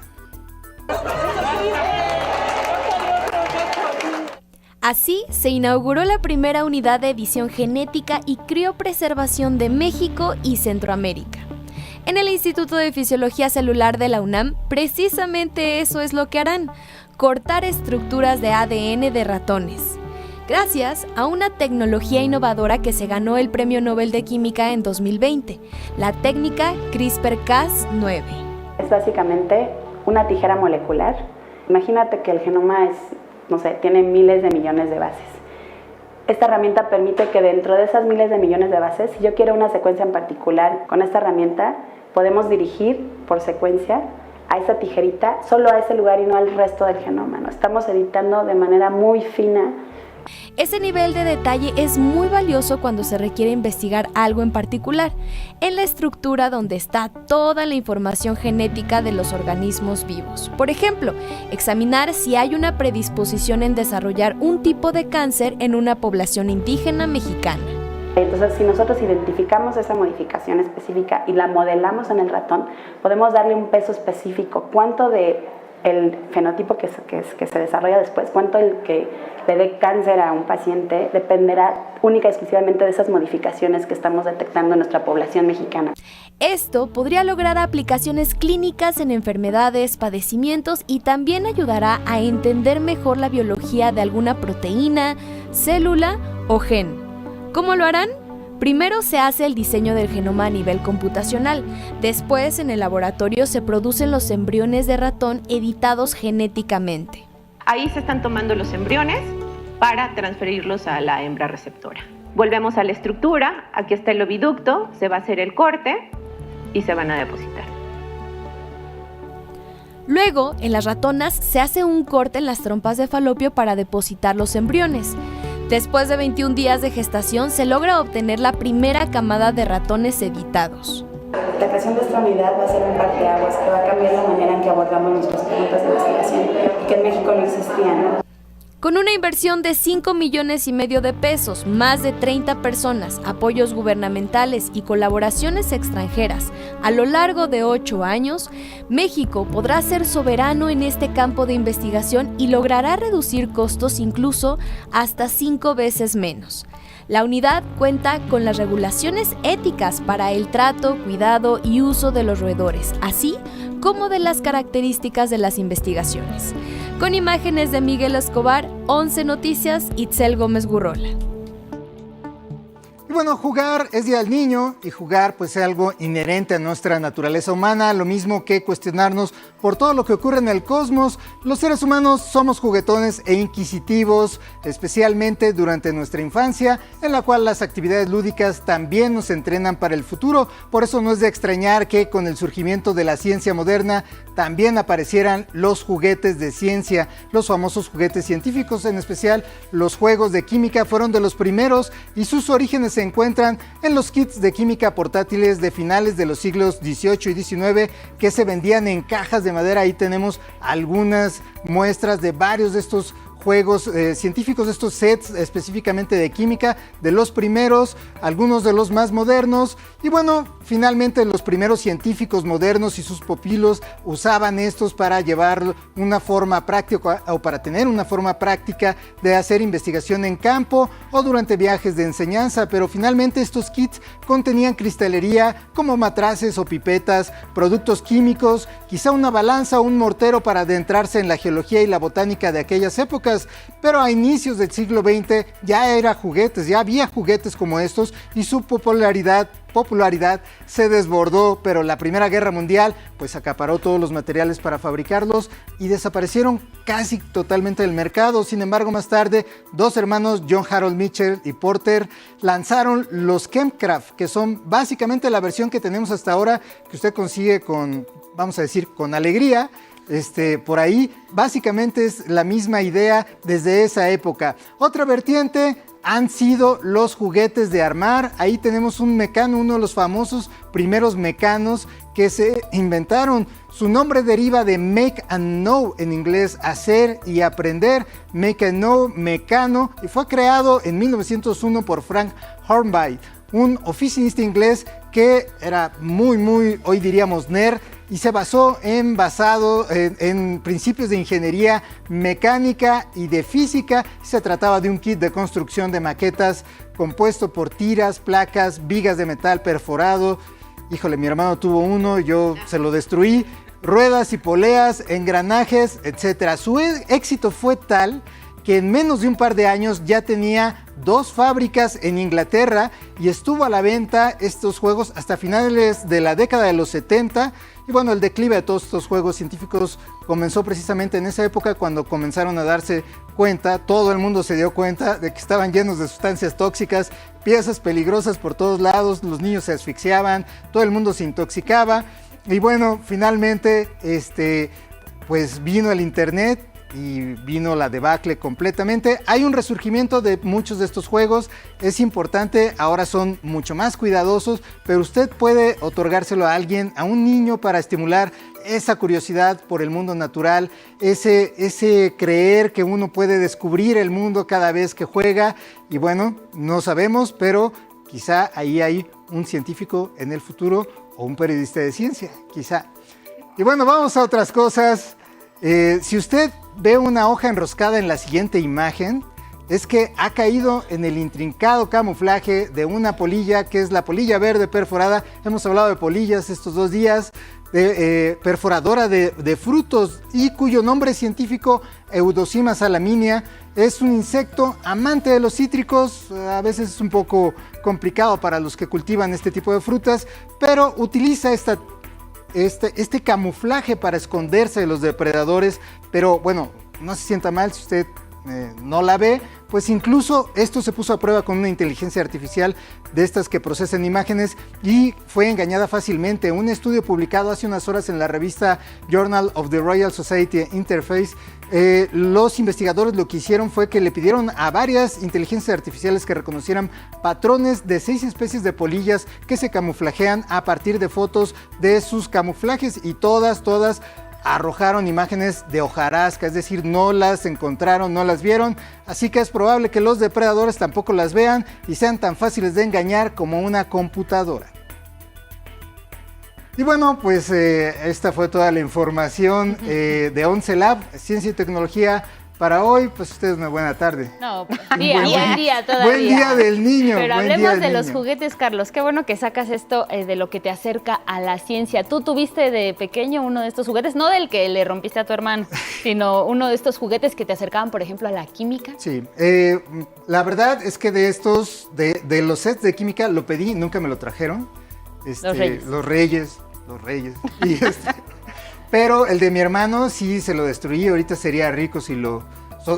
Así se inauguró la primera unidad de edición genética y criopreservación de México y Centroamérica. En el Instituto de Fisiología Celular de la UNAM, precisamente eso es lo que harán: cortar estructuras de ADN de ratones, gracias a una tecnología innovadora que se ganó el Premio Nobel de Química en 2020, la técnica CRISPR-Cas9.
Es básicamente una tijera molecular. Imagínate que el genoma es, tiene miles de millones de bases. Esta herramienta permite que dentro de esas miles de millones de bases, si yo quiero una secuencia en particular, con esta herramienta podemos dirigir por secuencia a esa tijerita, solo a ese lugar y no al resto del genoma, ¿no? Estamos editando de manera muy fina.
Ese nivel de detalle es muy valioso cuando se requiere investigar algo en particular, en la estructura donde está toda la información genética de los organismos vivos. Por ejemplo, examinar si hay una predisposición en desarrollar un tipo de cáncer en una población indígena mexicana.
Entonces, si nosotros identificamos esa modificación específica y la modelamos en el ratón, podemos darle un peso específico, cuánto de el fenotipo que se desarrolla después, cuánto el que le dé cáncer a un paciente, dependerá única y exclusivamente de esas modificaciones que estamos detectando en nuestra población mexicana.
Esto podría lograr aplicaciones clínicas en enfermedades, padecimientos y también ayudará a entender mejor la biología de alguna proteína, célula o gen. ¿Cómo lo harán? Primero se hace el diseño del genoma a nivel computacional. Después, en el laboratorio se producen los embriones de ratón editados genéticamente.
Ahí se están tomando los embriones para transferirlos a la hembra receptora. Volvemos a la estructura, aquí está el oviducto, se va a hacer el corte y se van a depositar.
Luego, en las ratonas se hace un corte en las trompas de falopio para depositar los embriones. Después de 21 días de gestación, se logra obtener la primera camada de ratones editados.
La creación de esta unidad va a ser un parteaguas que va a cambiar la manera en que abordamos nuestras preguntas de investigación y que en México no existían, ¿no?
Con una inversión de 5,5 millones de pesos, más de 30 personas, apoyos gubernamentales y colaboraciones extranjeras a lo largo de 8 años, México podrá ser soberano en este campo de investigación y logrará reducir costos incluso hasta 5 veces menos. La unidad cuenta con las regulaciones éticas para el trato, cuidado y uso de los roedores, así como de las características de las investigaciones. Con imágenes de Miguel Escobar, 11 Noticias, Itzel Gómez Gurrola.
Y bueno, jugar es Día del Niño y jugar pues es algo inherente a nuestra naturaleza humana, lo mismo que cuestionarnos por todo lo que ocurre en el cosmos. Los seres humanos somos juguetones e inquisitivos, especialmente durante nuestra infancia, en la cual las actividades lúdicas también nos entrenan para el futuro. Por eso no es de extrañar que con el surgimiento de la ciencia moderna también aparecieran los juguetes de ciencia, los famosos juguetes científicos, en especial los juegos de química fueron de los primeros y sus orígenes se encuentran en los kits de química portátiles de finales de los siglos XVIII y XIX que se vendían en cajas de madera. Ahí tenemos algunas muestras de varios de estos juegos científicos, estos sets específicamente de química, de los primeros, algunos de los más modernos, y bueno, finalmente los primeros científicos modernos y sus pupilos usaban estos para llevar una forma práctica o para tener una forma práctica de hacer investigación en campo o durante viajes de enseñanza, pero finalmente estos kits contenían cristalería como matraces o pipetas, productos químicos, quizá una balanza o un mortero para adentrarse en la geología y la botánica de aquellas épocas. Pero a inicios del siglo XX ya había juguetes como estos y su popularidad se desbordó, pero la Primera Guerra Mundial pues acaparó todos los materiales para fabricarlos y desaparecieron casi totalmente del mercado. Sin embargo, más tarde, dos hermanos, John Harold Mitchell y Porter, lanzaron los Chemcraft, que son básicamente la versión que tenemos hasta ahora, que usted consigue con, vamos a decir, con alegría. Por ahí básicamente es la misma idea desde esa época. Otra vertiente han sido los juguetes de armar. Ahí tenemos un mecano, uno de los famosos primeros mecanos que se inventaron. Su nombre deriva de make and know, en inglés, hacer y aprender. Make and know, mecano, y fue creado en 1901 por Frank Hornby, un oficinista inglés que era muy, hoy diríamos nerd, y se basó en principios de ingeniería mecánica y de física. Se trataba de un kit de construcción de maquetas compuesto por tiras, placas, vigas de metal perforado. Híjole, mi hermano tuvo uno, yo se lo destruí. Ruedas y poleas, engranajes, etc. Su éxito fue tal que en menos de un par de años ya tenía 2 fábricas en Inglaterra y estuvo a la venta estos juegos hasta finales de la década de los 70. Y bueno, el declive de todos estos juegos científicos comenzó precisamente en esa época, cuando comenzaron a darse cuenta, todo el mundo se dio cuenta de que estaban llenos de sustancias tóxicas, piezas peligrosas por todos lados, los niños se asfixiaban, todo el mundo se intoxicaba. Y bueno, finalmente pues vino el internet y vino la debacle completamente. Hay un resurgimiento de muchos de estos juegos, es importante, ahora son mucho más cuidadosos, pero usted puede otorgárselo a alguien, a un niño, para estimular esa curiosidad por el mundo natural, ese creer que uno puede descubrir el mundo cada vez que juega. Y bueno, no sabemos, pero quizá ahí hay un científico en el futuro o un periodista de ciencia, quizá. Y bueno, vamos a otras cosas. Si usted ve una hoja enroscada en la siguiente imagen, es que ha caído en el intrincado camuflaje de una polilla, que es la polilla verde perforada. Hemos hablado de polillas estos 2 días, perforadora de frutos, y cuyo nombre científico, Eudocima salaminia, es un insecto amante de los cítricos. A veces es un poco complicado para los que cultivan este tipo de frutas, pero utiliza este camuflaje para esconderse de los depredadores. Pero bueno, no se sienta mal si usted no la ve, pues incluso esto se puso a prueba con una inteligencia artificial de estas que procesan imágenes y fue engañada fácilmente. Un estudio publicado hace unas horas en la revista Journal of the Royal Society Interface, los investigadores lo que hicieron fue que le pidieron a varias inteligencias artificiales que reconocieran patrones de 6 especies de polillas que se camuflajean a partir de fotos de sus camuflajes, y todas arrojaron imágenes de hojarasca, es decir, no las encontraron, no las vieron, así que es probable que los depredadores tampoco las vean y sean tan fáciles de engañar como una computadora. Y bueno, pues esta fue toda la información de 11 Lab, Ciencia y Tecnología para hoy, pues ustedes una buena tarde.
No, buen día todavía.
Buen día del niño.
Pero
buen
hablemos
día
de los
niño.
juguetes, Carlos. Qué bueno que sacas esto de lo que te acerca a la ciencia. ¿Tú tuviste de pequeño uno de estos juguetes? No del que le rompiste a tu hermano, sino uno de estos juguetes que te acercaban, por ejemplo, a la química.
Sí, la verdad es que de estos, de los sets de química, lo pedí, nunca me lo trajeron. Los Reyes. Y pero el de mi hermano sí se lo destruí, ahorita sería rico si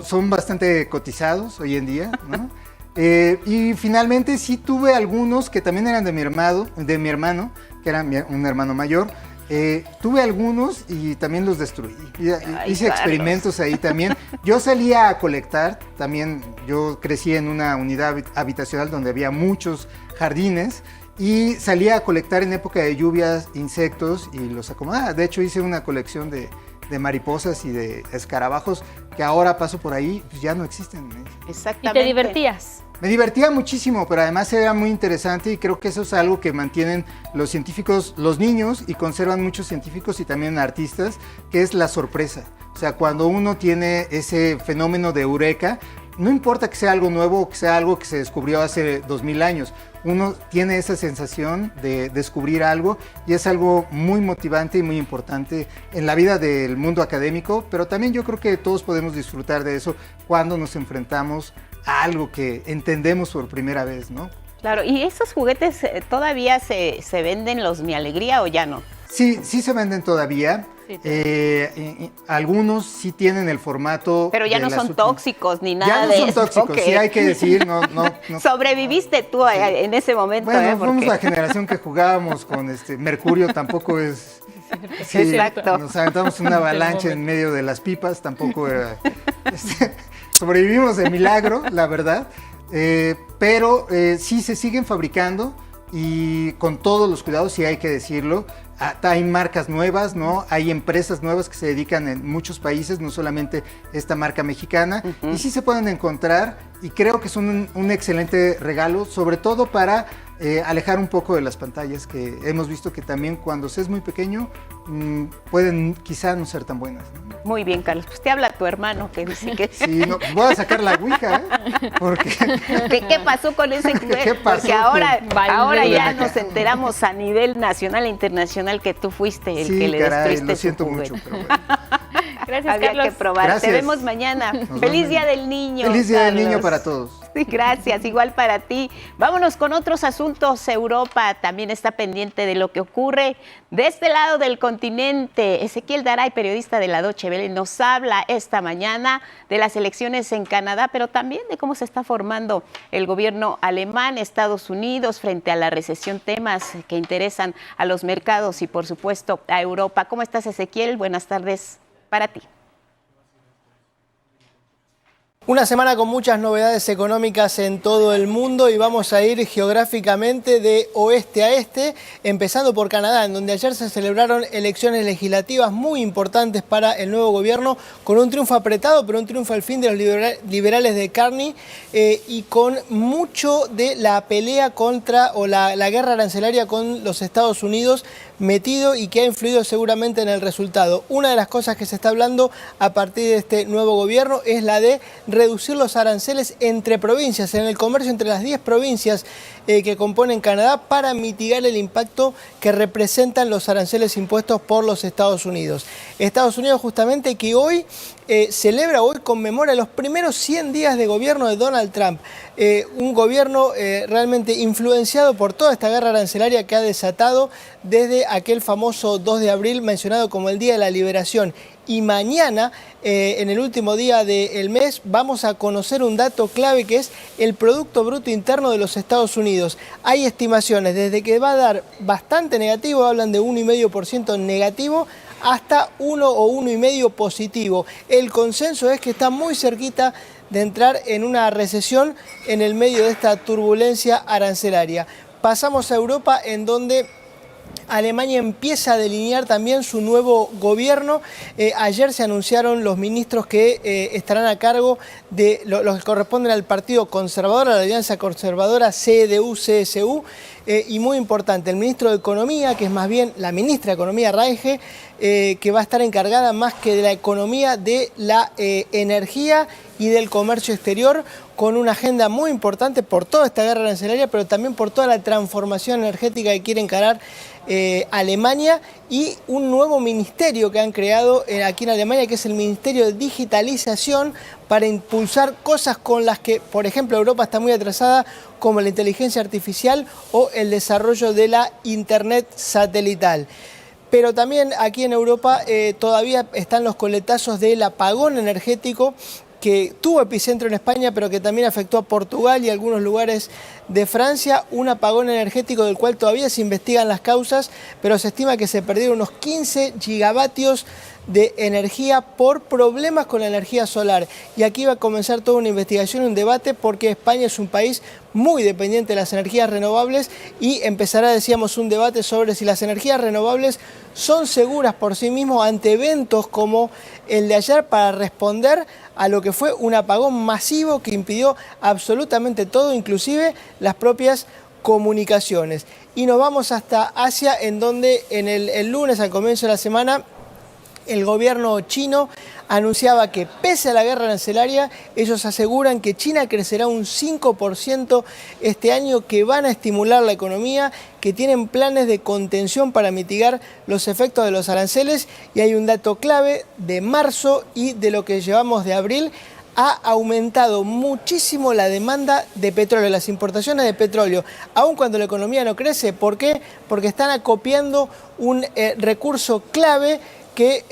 son bastante cotizados hoy en día, ¿no? Y finalmente sí tuve algunos que también eran de mi hermano, que era un hermano mayor. Tuve algunos y también los destruí. Hice experimentos ahí también. Yo salía a colectar, también yo crecí en una unidad habitacional donde había muchos jardines. Y salía a colectar en época de lluvias insectos y los acomodaba. De hecho, hice una colección de mariposas y de escarabajos que ahora paso por ahí, pues ya no existen.
Exactamente.
¿Y te divertías?
Me divertía muchísimo, pero además era muy interesante y creo que eso es algo que mantienen los científicos, los niños, y conservan muchos científicos y también artistas, que es la sorpresa. O sea, cuando uno tiene ese fenómeno de eureka, no importa que sea algo nuevo o que sea algo que se descubrió hace 2000 años, uno tiene esa sensación de descubrir algo y es algo muy motivante y muy importante en la vida del mundo académico, pero también yo creo que todos podemos disfrutar de eso cuando nos enfrentamos a algo que entendemos por primera vez, ¿no?
Claro, ¿y esos juguetes todavía se venden los Mi Alegría o ya no?
Sí, sí se venden todavía. Algunos sí tienen el formato.
Pero ya no son tóxicos ni nada
de eso. Ya no son tóxicos, okay. Sí hay que decir, no.
Sobreviviste tú en ese momento.
Bueno, fuimos la generación que jugábamos con Mercurio, tampoco es. Sí, exacto. Nos aventamos una avalancha en medio de las pipas, tampoco era. Sobrevivimos de milagro, la verdad. Pero sí se siguen fabricando y con todos los cuidados, sí hay que decirlo. Hay marcas nuevas, ¿no? Hay empresas nuevas que se dedican en muchos países, no solamente esta marca mexicana, y sí se pueden encontrar, y creo que son un excelente regalo, sobre todo para alejar un poco de las pantallas, que hemos visto que también cuando se es muy pequeño pueden quizá no ser tan buenas, ¿no?
Muy bien, Carlos. Pues te habla tu hermano que dice que...
Sí, no, voy a sacar la ouija, porque...
¿Qué pasó con ese juguete? Porque ahora ya nos enteramos a nivel nacional e internacional que tú fuiste el que le destruiste
lo siento
su juguete.
mucho, pero bueno.
Gracias,
Había
Carlos.
que probar.
Gracias.
Te vemos mañana. Feliz Día del Niño.
Feliz Día del
Carlos.
Niño para todos.
Sí, gracias, igual para ti. Vámonos con otros asuntos. Europa también está pendiente de lo que ocurre de este lado del continente. Ezequiel Daray, periodista de la Deutsche Welle, nos habla esta mañana de las elecciones en Canadá, pero también de cómo se está formando el gobierno alemán, Estados Unidos, frente a la recesión, temas que interesan a los mercados y, por supuesto, a Europa. ¿Cómo estás, Ezequiel? Buenas tardes para ti.
Una semana con muchas novedades económicas en todo el mundo y vamos a ir geográficamente de oeste a este, empezando por Canadá, en donde ayer se celebraron elecciones legislativas muy importantes para el nuevo gobierno, con un triunfo apretado, pero un triunfo al fin de los liberales de Carney y con mucho de la pelea contra o la guerra arancelaria con los Estados Unidos metido y que ha influido seguramente en el resultado. Una de las cosas que se está hablando a partir de este nuevo gobierno es la de reducir los aranceles entre provincias, en el comercio entre las 10 provincias que componen Canadá, para mitigar el impacto que representan los aranceles impuestos por los Estados Unidos. Estados Unidos justamente que hoy conmemora los primeros 100 días de gobierno de Donald Trump. Un gobierno realmente influenciado por toda esta guerra arancelaria que ha desatado desde aquel famoso 2 de abril mencionado como el Día de la Liberación. Y mañana, en el último día del mes, vamos a conocer un dato clave que es el Producto Bruto Interno de los Estados Unidos. Hay estimaciones, desde que va a dar bastante negativo, hablan de 1,5% negativo, hasta 1 o 1,5% positivo. El consenso es que está muy cerquita de entrar en una recesión en el medio de esta turbulencia arancelaria. Pasamos a Europa, en donde Alemania empieza a delinear también su nuevo gobierno. Ayer se anunciaron los ministros que estarán a cargo de los que corresponden al Partido Conservador, a la Alianza Conservadora CDU-CSU. Y muy importante, el ministro de Economía, que es más bien la ministra de Economía, Reiche, que va a estar encargada más que de la economía, de la energía y del comercio exterior, con una agenda muy importante por toda esta guerra arancelaria, pero también por toda la transformación energética que quiere encarar Alemania, y un nuevo ministerio que han creado aquí en Alemania, que es el Ministerio de Digitalización, para impulsar cosas con las que, por ejemplo, Europa está muy atrasada, como la inteligencia artificial o el desarrollo de la Internet satelital. Pero también aquí en Europa todavía están los coletazos del apagón energético, que tuvo epicentro en España, pero que también afectó a Portugal y algunos lugares de Francia. Un apagón energético del cual todavía se investigan las causas, pero se estima que se perdieron unos 15 gigavatios de energía por problemas con la energía solar. Y aquí va a comenzar toda una investigación, un debate, porque España es un país muy dependiente de las energías renovables y empezará, decíamos, un debate sobre si las energías renovables son seguras por sí mismos ante eventos como el de ayer, para responder a lo que fue un apagón masivo que impidió absolutamente todo, inclusive las propias comunicaciones. Y nos vamos hasta Asia, en donde el lunes, al comienzo de la semana, el gobierno chino anunciaba que, pese a la guerra arancelaria, ellos aseguran que China crecerá un 5% este año, que van a estimular la economía, que tienen planes de contención para mitigar los efectos de los aranceles. Y hay un dato clave de marzo y de lo que llevamos de abril: ha aumentado muchísimo la demanda de petróleo, las importaciones de petróleo, aun cuando la economía no crece. ¿Por qué? Porque están acopiando un recurso clave que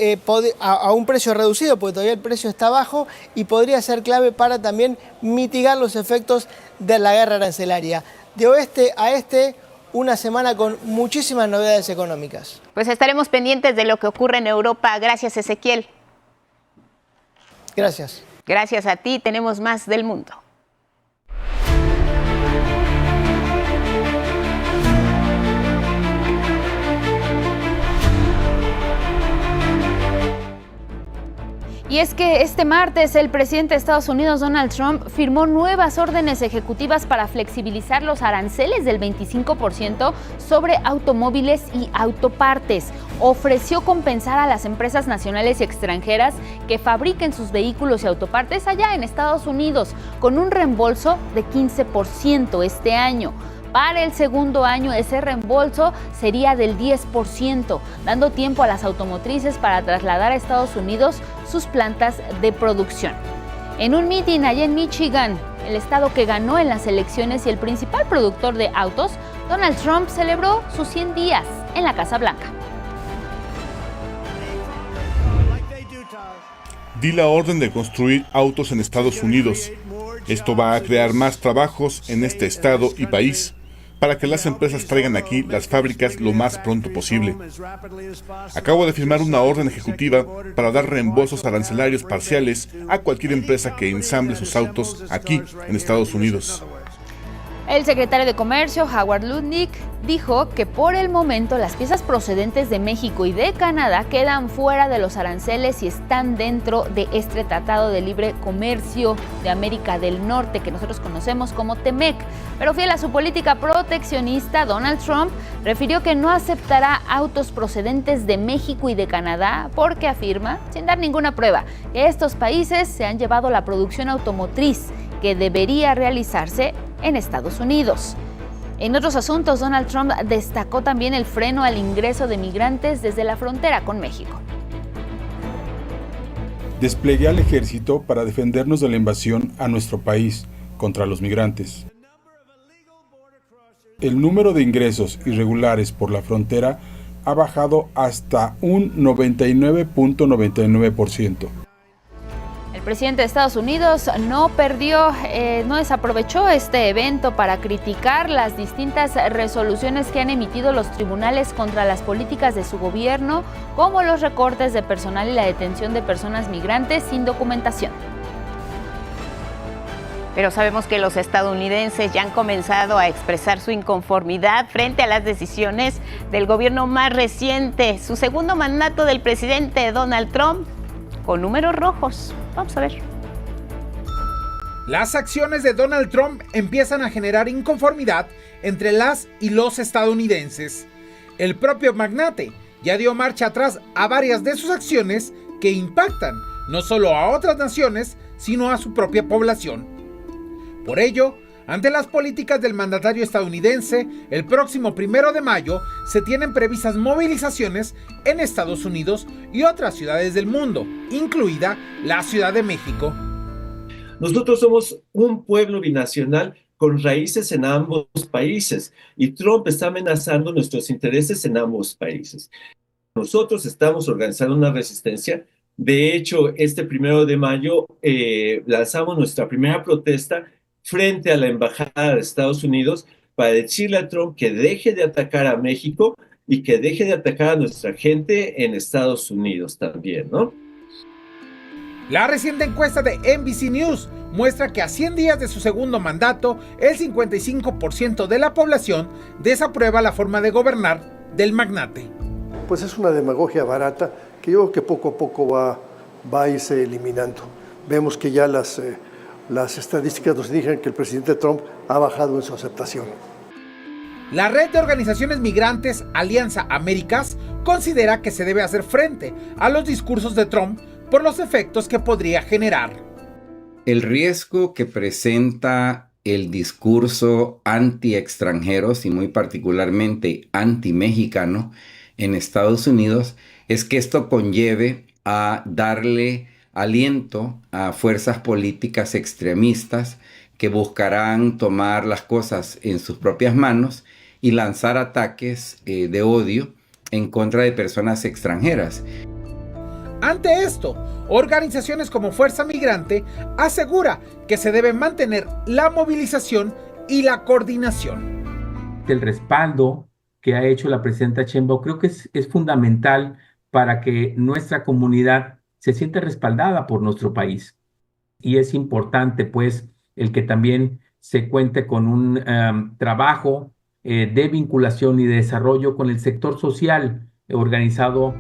a un precio reducido, porque todavía el precio está bajo, y podría ser clave para también mitigar los efectos de la guerra arancelaria. De oeste a este, una semana con muchísimas novedades económicas.
Pues estaremos pendientes de lo que ocurre en Europa. Gracias, Ezequiel.
Gracias.
Gracias a ti. Tenemos más del mundo.
Y es que este martes el presidente de Estados Unidos, Donald Trump, firmó nuevas órdenes ejecutivas para flexibilizar los aranceles del 25% sobre automóviles y autopartes. Ofreció compensar a las empresas nacionales y extranjeras que fabriquen sus vehículos y autopartes allá en Estados Unidos, con un reembolso de 15% este año. Para el segundo año, ese reembolso sería del 10%, dando tiempo a las automotrices para trasladar a Estados Unidos sus plantas de producción. En un mitin allá en Michigan, el estado que ganó en las elecciones y el principal productor de autos, Donald Trump celebró sus 100 días en la Casa Blanca.
Di la orden de construir autos en Estados Unidos. Esto va a crear más trabajos en este estado y país, para que las empresas traigan aquí las fábricas lo más pronto posible. Acabo de firmar una orden ejecutiva para dar reembolsos arancelarios parciales a cualquier empresa que ensamble sus autos aquí en Estados Unidos.
El secretario de Comercio, Howard Lutnick, dijo que por el momento las piezas procedentes de México y de Canadá quedan fuera de los aranceles y están dentro de este Tratado de Libre Comercio de América del Norte, que nosotros conocemos como TEMEC. Pero fiel a su política proteccionista, Donald Trump refirió que no aceptará autos procedentes de México y de Canadá porque afirma, sin dar ninguna prueba, que estos países se han llevado la producción automotriz que debería realizarse en Estados Unidos. En otros asuntos, Donald Trump destacó también el freno al ingreso de migrantes desde la frontera con México.
Desplegué al ejército para defendernos de la invasión a nuestro país contra los migrantes. El número de ingresos irregulares por la frontera ha bajado hasta un 99.99%.
El presidente de Estados Unidos no desaprovechó este evento para criticar las distintas resoluciones que han emitido los tribunales contra las políticas de su gobierno, como los recortes de personal y la detención de personas migrantes sin documentación.
Pero sabemos que los estadounidenses ya han comenzado a expresar su inconformidad frente a las decisiones del gobierno más reciente, su segundo mandato del presidente Donald Trump, con números rojos. Vamos a ver.
Las acciones de Donald Trump empiezan a generar inconformidad entre las y los estadounidenses. El propio magnate ya dio marcha atrás a varias de sus acciones que impactan no solo a otras naciones, sino a su propia población. Por ello, ante las políticas del mandatario estadounidense, el próximo 1 de mayo se tienen previstas movilizaciones en Estados Unidos y otras ciudades del mundo, incluida la Ciudad de México.
Nosotros somos un pueblo binacional con raíces en ambos países y Trump está amenazando nuestros intereses en ambos países. Nosotros estamos organizando una resistencia. De hecho, este 1 de mayo lanzamos nuestra primera protesta frente a la Embajada de Estados Unidos para decirle a Trump que deje de atacar a México y que deje de atacar a nuestra gente en Estados Unidos también, ¿no?
La reciente encuesta de NBC News muestra que a 100 días de su segundo mandato, el 55% de la población desaprueba la forma de gobernar del magnate.
Pues es una demagogia barata que yo creo que poco a poco va a irse eliminando. Vemos que ya las estadísticas nos indican que el presidente Trump ha bajado en su aceptación.
La red de organizaciones migrantes Alianza Américas considera que se debe hacer frente a los discursos de Trump por los efectos que podría generar.
El riesgo que presenta el discurso anti-extranjeros y muy particularmente anti-mexicano en Estados Unidos es que esto conlleve a darle aliento a fuerzas políticas extremistas que buscarán tomar las cosas en sus propias manos y lanzar ataques de odio en contra de personas extranjeras.
Ante esto, organizaciones como Fuerza Migrante asegura que se debe mantener la movilización y la coordinación.
El respaldo que ha hecho la presidenta Sheinbaum creo que es fundamental para que nuestra comunidad se siente respaldada por nuestro país. Y es importante, pues, el que también se cuente con un trabajo de vinculación y de desarrollo con el sector social organizado.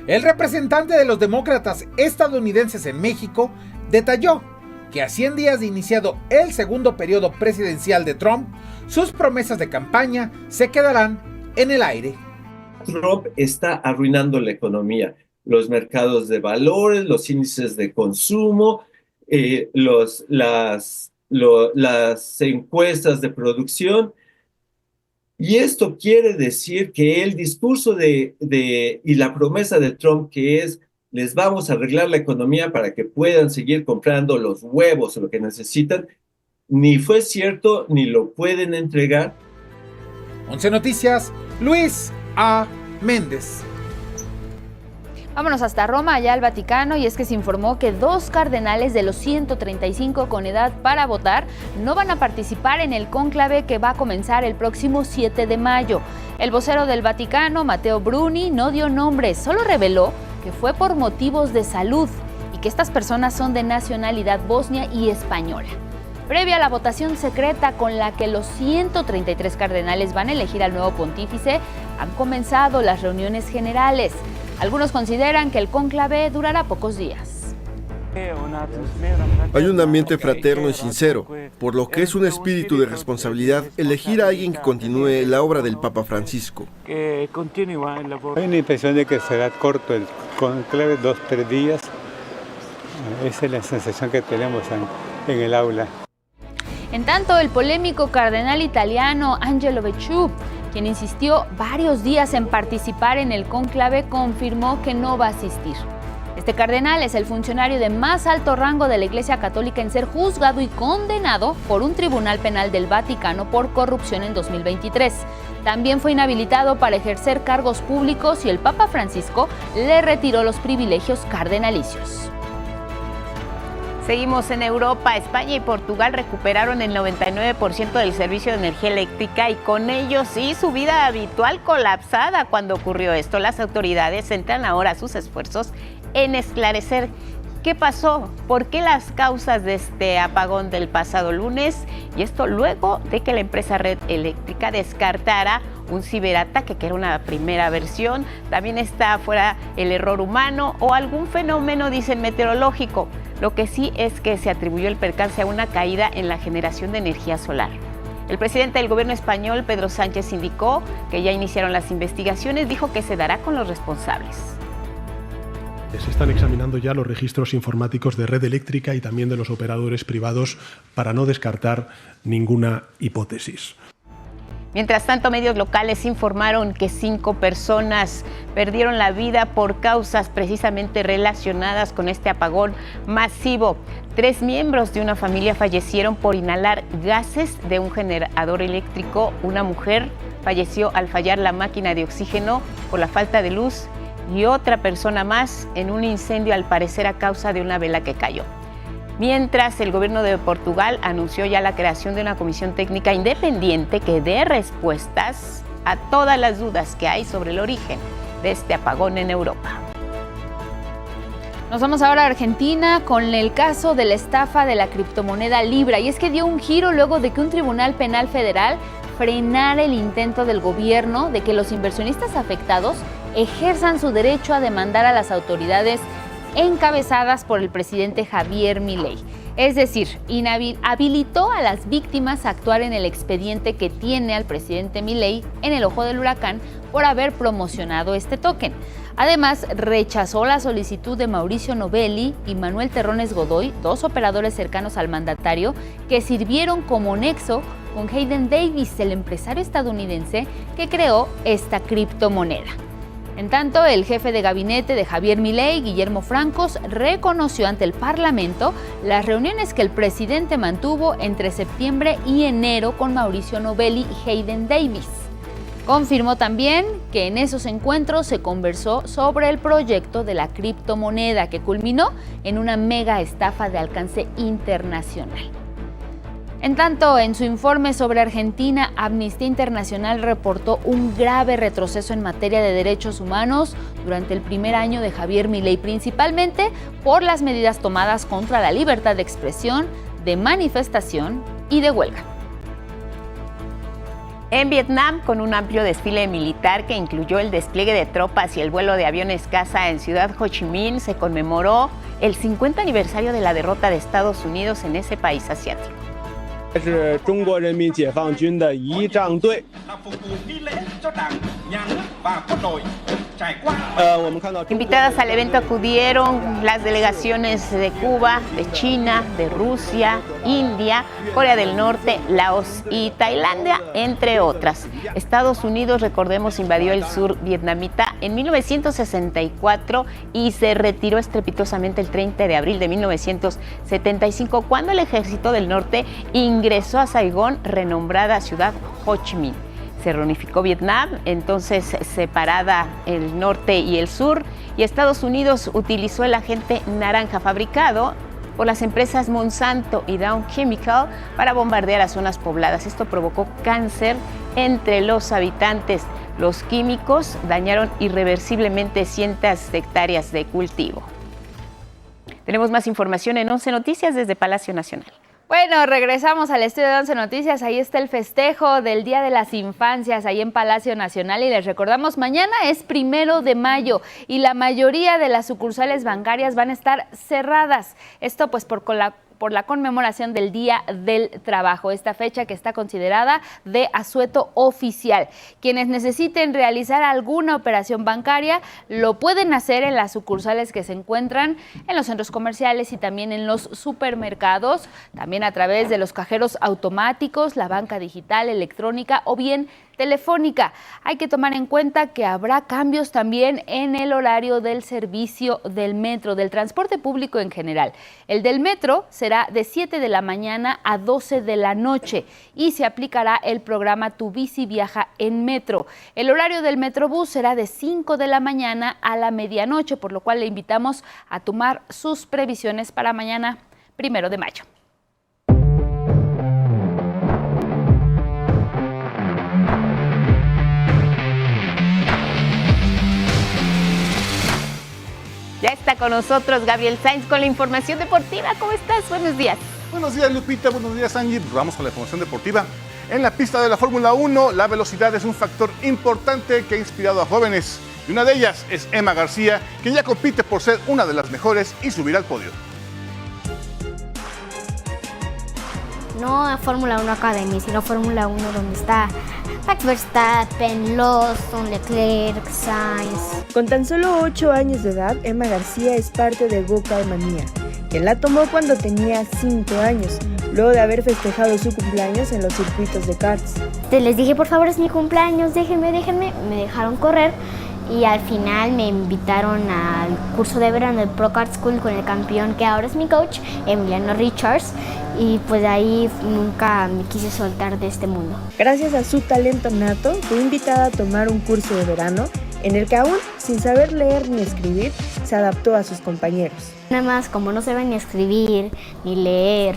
El representante de los demócratas estadounidenses en México detalló que a 100 días de iniciado el segundo periodo presidencial de Trump, sus promesas de campaña se quedarán en el aire.
Trump está arruinando la economía, los mercados de valores, los índices de consumo, las encuestas de producción. Y esto quiere decir que el discurso y la promesa de Trump, que es les vamos a arreglar la economía para que puedan seguir comprando los huevos o lo que necesitan, ni fue cierto ni lo pueden entregar.
11 Noticias, Luis A. Méndez.
Vámonos hasta Roma, allá al Vaticano, y es que se informó que 2 cardenales de los 135 con edad para votar no van a participar en el cónclave que va a comenzar el próximo 7 de mayo. El vocero del Vaticano, Matteo Bruni, no dio nombres, solo reveló que fue por motivos de salud y que estas personas son de nacionalidad bosnia y española. Previa a la votación secreta con la que los 133 cardenales van a elegir al nuevo pontífice, han comenzado las reuniones generales. Algunos consideran que el cónclave durará pocos días.
Hay un ambiente fraterno y sincero, por lo que es un espíritu de responsabilidad elegir a alguien que continúe la obra del Papa Francisco.
Hay una impresión de que será corto el cónclave, 2-3 días. Esa es la sensación que tenemos en el aula.
En tanto, el polémico cardenal italiano Angelo Becciu, quien insistió varios días en participar en el cónclave, confirmó que no va a asistir. Este cardenal es el funcionario de más alto rango de la Iglesia Católica en ser juzgado y condenado por un tribunal penal del Vaticano por corrupción en 2023. También fue inhabilitado para ejercer cargos públicos y el Papa Francisco le retiró los privilegios cardenalicios.
Seguimos en Europa. España y Portugal recuperaron el 99% del servicio de energía eléctrica y con ello sí su vida habitual colapsada cuando ocurrió esto. Las autoridades centran ahora sus esfuerzos en esclarecer ¿Qué pasó? ¿Por qué las causas de este apagón del pasado lunes? Y esto luego de que la empresa Red Eléctrica descartara un ciberataque, que era una primera versión. También está fuera el error humano o algún fenómeno, dicen, meteorológico. Lo que sí es que se atribuyó el percance a una caída en la generación de energía solar. El presidente del gobierno español, Pedro Sánchez, indicó que ya iniciaron las investigaciones, dijo que se dará con los responsables.
Se están examinando ya los registros informáticos de Red Eléctrica y también de los operadores privados para no descartar ninguna hipótesis.
Mientras tanto, medios locales informaron que 5 personas perdieron la vida por causas precisamente relacionadas con este apagón masivo. 3 miembros de una familia fallecieron por inhalar gases de un generador eléctrico. Una mujer falleció al fallar la máquina de oxígeno por la falta de luz y otra persona más en un incendio, al parecer a causa de una vela que cayó. Mientras, el gobierno de Portugal anunció ya la creación de una comisión técnica independiente que dé respuestas a todas las dudas que hay sobre el origen de este apagón en Europa.
Nos vamos ahora a Argentina con el caso de la estafa de la criptomoneda Libra. Y es que dio un giro luego de que un tribunal penal federal frenara el intento del gobierno de que los inversionistas afectados ejerzan su derecho a demandar a las autoridades encabezadas por el presidente Javier Milei. Es decir, habilitó a las víctimas a actuar en el expediente que tiene al presidente Milei en el ojo del huracán por haber promocionado este token. Además, rechazó la solicitud de Mauricio Novelli y Manuel Terrones Godoy, 2 operadores cercanos al mandatario, que sirvieron como nexo con Hayden Davis, el empresario estadounidense que creó esta criptomoneda. En tanto, el jefe de gabinete de Javier Milei, Guillermo Francos, reconoció ante el Parlamento las reuniones que el presidente mantuvo entre septiembre y enero con Mauricio Novelli y Hayden Davis. Confirmó también que en esos encuentros se conversó sobre el proyecto de la criptomoneda que culminó en una mega estafa de alcance internacional. En tanto, en su informe sobre Argentina, Amnistía Internacional reportó un grave retroceso en materia de derechos humanos durante el primer año de Javier Milei, principalmente por las medidas tomadas contra la libertad de expresión, de manifestación y de huelga.
En Vietnam, con un amplio desfile militar que incluyó el despliegue de tropas y el vuelo de aviones caza en Ciudad Ho Chi Minh, se conmemoró el 50 aniversario de la derrota de Estados Unidos en ese país asiático. Invitadas al evento acudieron las delegaciones de Cuba, de China, de Rusia, India, Corea del Norte, Laos y Tailandia, entre otras. Estados Unidos, recordemos, invadió el sur vietnamita en 1964 y se retiró estrepitosamente el 30 de abril de 1975, cuando el ejército del norte ingresó a Saigón, renombrada Ciudad Ho Chi Minh. Se reunificó Vietnam, entonces separada el norte y el sur, y Estados Unidos utilizó el agente naranja fabricado por las empresas Monsanto y Dow Chemical para bombardear a zonas pobladas. Esto provocó cáncer entre los habitantes. Los químicos dañaron irreversiblemente cientos de hectáreas de cultivo. Tenemos más información en 11 Noticias desde Palacio Nacional.
Bueno, regresamos al estudio de 11 Noticias. Ahí está el festejo del Día de las Infancias, ahí en Palacio Nacional. Y les recordamos, mañana es 1 de mayo y la mayoría de las sucursales bancarias van a estar cerradas. Esto pues por la conmemoración del Día del Trabajo, esta fecha que está considerada de asueto oficial. Quienes necesiten realizar alguna operación bancaria lo pueden hacer en las sucursales que se encuentran en los centros comerciales y también en los supermercados, también a través de los cajeros automáticos, la banca digital, electrónica o bien telefónica. Hay que tomar en cuenta que habrá cambios también en el horario del servicio del metro, del transporte público en general. El del metro será de 7 de la mañana a 12 de la noche y se aplicará el programa Tu Bici Viaja en Metro. El horario del Metrobús será de 5 de la mañana a la medianoche, por lo cual le invitamos a tomar sus previsiones para mañana, 1 de mayo.
Ya está está con nosotros Gabriel Sainz con la información deportiva. ¿Cómo estás? Buenos días.
Buenos días, Lupita. Buenos días, Angie. Vamos con la información deportiva. En la pista de la Fórmula 1, la velocidad es un factor importante que ha inspirado a jóvenes. Y una de ellas es Emma García, quien ya compite por ser una de las mejores y subir al podio.
No a Fórmula 1 Academy, sino Fórmula 1 donde está Max Verstappen, Lawson, Leclerc, Sainz.
Con tan solo 8 años de edad, Emma García es parte de Go-Kart Manía, quien la tomó cuando tenía 5 años, luego de haber festejado su cumpleaños en los circuitos de karts.
Les dije, por favor, es mi cumpleaños, déjenme. Me dejaron correr y al final me invitaron al curso de verano del Pro Kart School con el campeón que ahora es mi coach, Emiliano Richards. Y pues de ahí nunca me quise soltar de este mundo.
Gracias a su talento nato, fue invitada a tomar un curso de verano en el que aún, sin saber leer ni escribir, se adaptó a sus compañeros.
Nada más, como no sabía ni escribir, ni leer,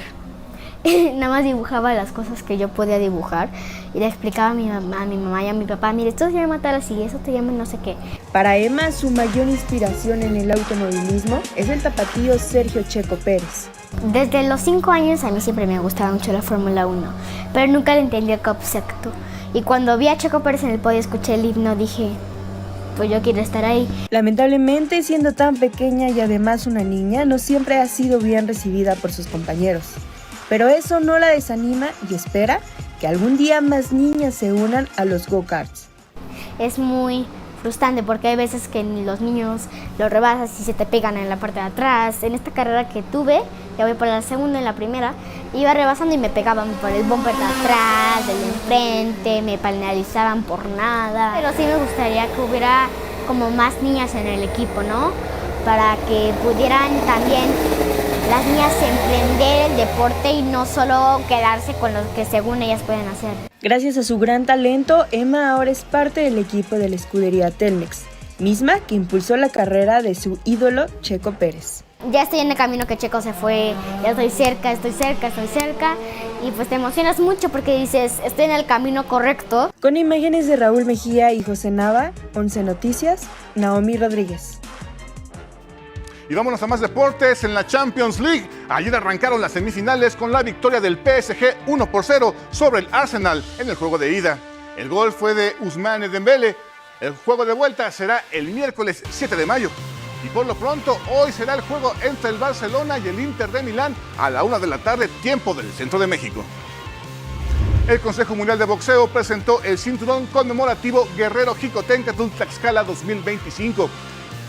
nada más dibujaba las cosas que yo podía dibujar y le explicaba a mi mamá y a mi papá, mire, esto se llama tal así, eso te llama no sé qué.
Para Emma, su mayor inspiración en el automovilismo es el tapatío Sergio Checo Pérez.
Desde los 5 años a mí siempre me gustaba mucho la Fórmula 1, pero nunca le entendí el concepto. Y cuando vi a Checo Pérez en el podio, escuché el himno, dije, pues yo quiero estar ahí.
Lamentablemente, siendo tan pequeña y además una niña, no siempre ha sido bien recibida por sus compañeros. Pero eso no la desanima y espera que algún día más niñas se unan a los go-karts.
Es muy frustrante porque hay veces que los niños los rebasas y se te pegan en la parte de atrás. En esta carrera que tuve, ya voy por la segunda, en la primera, iba rebasando y me pegaban por el bumper de atrás, del enfrente, me penalizaban por nada. Pero sí me gustaría que hubiera como más niñas en el equipo, ¿no? Para que pudieran también las niñas emprender el deporte y no solo quedarse con lo que según ellas pueden hacer.
Gracias a su gran talento, Emma ahora es parte del equipo de la escudería Telmex, misma que impulsó la carrera de su ídolo Checo Pérez.
Ya estoy en el camino que Checo se fue, ya estoy cerca y pues te emocionas mucho porque dices, estoy en el camino correcto.
Con imágenes de Raúl Mejía y José Nava, 11 Noticias, Naomi Rodríguez.
Y vámonos a más deportes en la Champions League. Ayer arrancaron las semifinales con la victoria del PSG 1-0 sobre el Arsenal en el juego de ida. El gol fue de Ousmane Dembélé. El juego de vuelta será el miércoles 7 de mayo. Y por lo pronto, hoy será el juego entre el Barcelona y el Inter de Milán a la 1 de la tarde, tiempo del centro de México. El Consejo Mundial de Boxeo presentó el cinturón conmemorativo Guerrero Jicotencatl Tlaxcala 2025.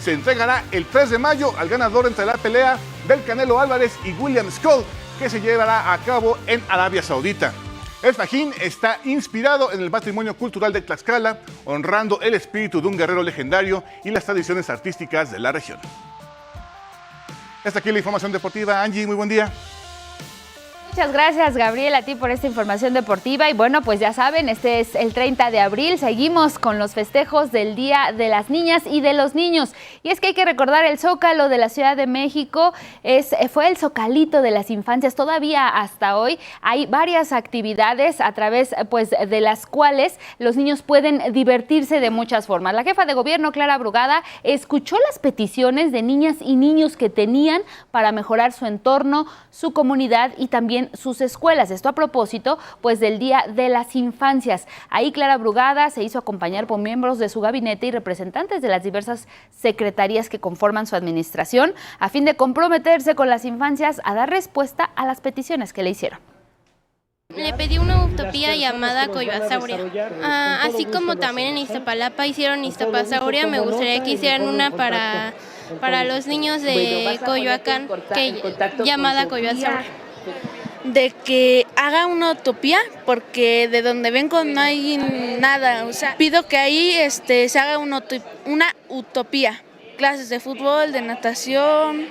Se entregará el 3 de mayo al ganador entre la pelea del Canelo Álvarez y William Skull, que se llevará a cabo en Arabia Saudita. El fajín está inspirado en el patrimonio cultural de Tlaxcala, honrando el espíritu de un guerrero legendario y las tradiciones artísticas de la región. Hasta aquí la información deportiva. Angie, muy buen día.
Muchas gracias, Gabriel, a ti por esta información deportiva. Y bueno, pues ya saben, este es el 30 de abril. Seguimos con los festejos del Día de las Niñas y de los Niños. Y es que hay que recordar el Zócalo de la Ciudad de México. Fue el zocalito de las infancias. Todavía hasta hoy hay varias actividades a través pues, de las cuales los niños pueden divertirse de muchas formas. La jefa de gobierno, Clara Brugada, escuchó las peticiones de niñas y niños que tenían para mejorar su entorno, su comunidad y también sus escuelas. Esto a propósito, pues, del Día de las Infancias. Ahí Clara Brugada se hizo acompañar por miembros de su gabinete y representantes de las diversas secretarías que conforman su administración, a fin de comprometerse con las infancias a dar respuesta a las peticiones que le hicieron.
Le pedí una utopía llamada Coyoasauria. Así como también en Iztapalapa hicieron Iztapasauria, me gustaría que hicieran una para los niños de Coyoacán, llamada Coyoasauria.
De que haga una utopía, porque de donde vengo no hay nada, o sea, pido que ahí se haga una utopía, clases de fútbol, de natación,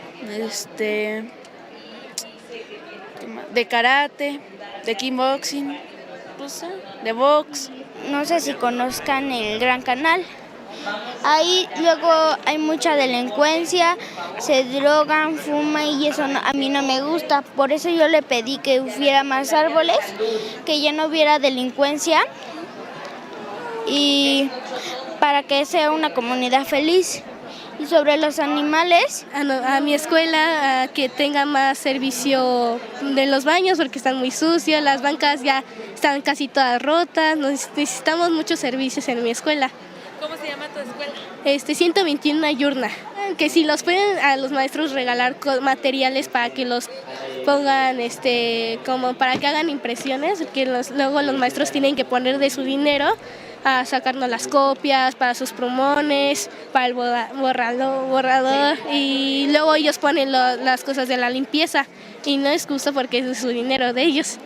de karate, de kickboxing, de box.
No sé si conozcan el Gran Canal. Ahí luego hay mucha delincuencia, se drogan, fuman y eso a mí no me gusta. Por eso yo le pedí que hubiera más árboles, que ya no hubiera delincuencia y para que sea una comunidad feliz
Y sobre los animales, a mi escuela, a que tenga más servicio de los baños porque están muy sucios, las bancas ya están casi todas rotas, necesitamos muchos servicios en mi escuela.
¿Cómo se llama tu escuela?
121 Yurna. Que si los pueden a los maestros regalar materiales para que los pongan, como para que hagan impresiones, que luego los maestros tienen que poner de su dinero a sacarnos las copias, para sus plumones, para el borrador, y luego ellos ponen las cosas de la limpieza, y no es justo porque es su dinero de ellos.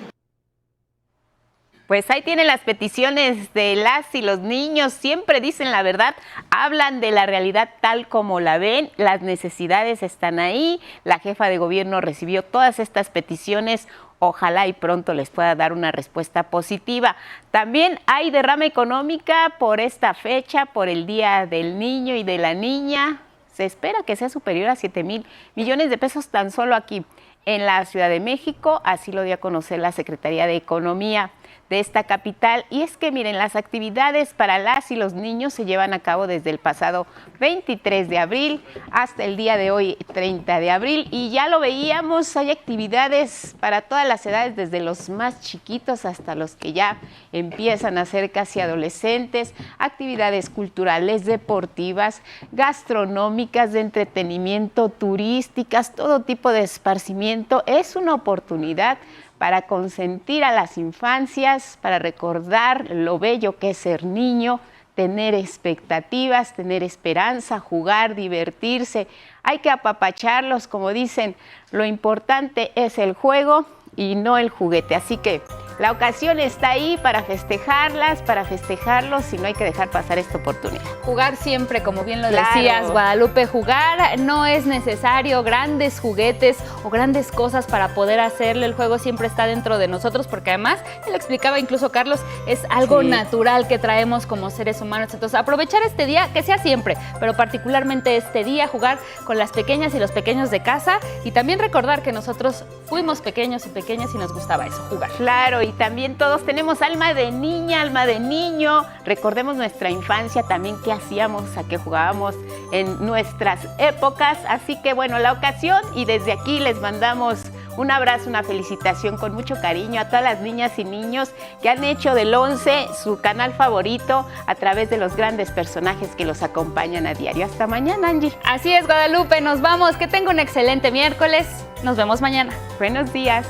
Pues ahí tienen las peticiones de las y los niños, siempre dicen la verdad, hablan de la realidad tal como la ven, las necesidades están ahí, la jefa de gobierno recibió todas estas peticiones, ojalá y pronto les pueda dar una respuesta positiva. También hay derrama económica por esta fecha, por el Día del Niño y de la Niña, se espera que sea superior a 7,000 millones de pesos tan solo aquí en la Ciudad de México, así lo dio a conocer la Secretaría de Economía de esta capital. Y es que miren, las actividades para las y los niños se llevan a cabo desde el pasado 23 de abril hasta el día de hoy, 30 de abril. Y ya lo veíamos, hay actividades para todas las edades, desde los más chiquitos hasta los que ya empiezan a ser casi adolescentes, actividades culturales, deportivas, gastronómicas, de entretenimiento, turísticas, todo tipo de esparcimiento. Es una oportunidad para consentir a las infancias, para recordar lo bello que es ser niño, tener expectativas, tener esperanza, jugar, divertirse. Hay que apapacharlos, como dicen, lo importante es el juego y no el juguete. Así que la ocasión está ahí para festejarlas, para festejarlos, y no hay que dejar pasar esta oportunidad.
Jugar siempre, como bien lo decías, Guadalupe, jugar, no es necesario grandes juguetes o grandes cosas para poder hacerlo. El juego siempre está dentro de nosotros, porque además, lo explicaba incluso Carlos, es algo natural que traemos como seres humanos. Entonces, aprovechar este día, que sea siempre, pero particularmente este día, jugar con las pequeñas y los pequeños de casa, y también recordar que nosotros fuimos pequeños y pequeñas y nos gustaba eso, jugar.
Claro, y también todos tenemos alma de niña, alma de niño. Recordemos nuestra infancia también, qué hacíamos, a qué jugábamos en nuestras épocas. Así que bueno, la ocasión, y desde aquí les mandamos un abrazo, una felicitación con mucho cariño a todas las niñas y niños que han hecho del 11 su canal favorito a través de los grandes personajes que los acompañan a diario. Hasta mañana, Angie.
Así es, Guadalupe, nos vamos. Que tenga un excelente miércoles. Nos vemos mañana.
Buenos días.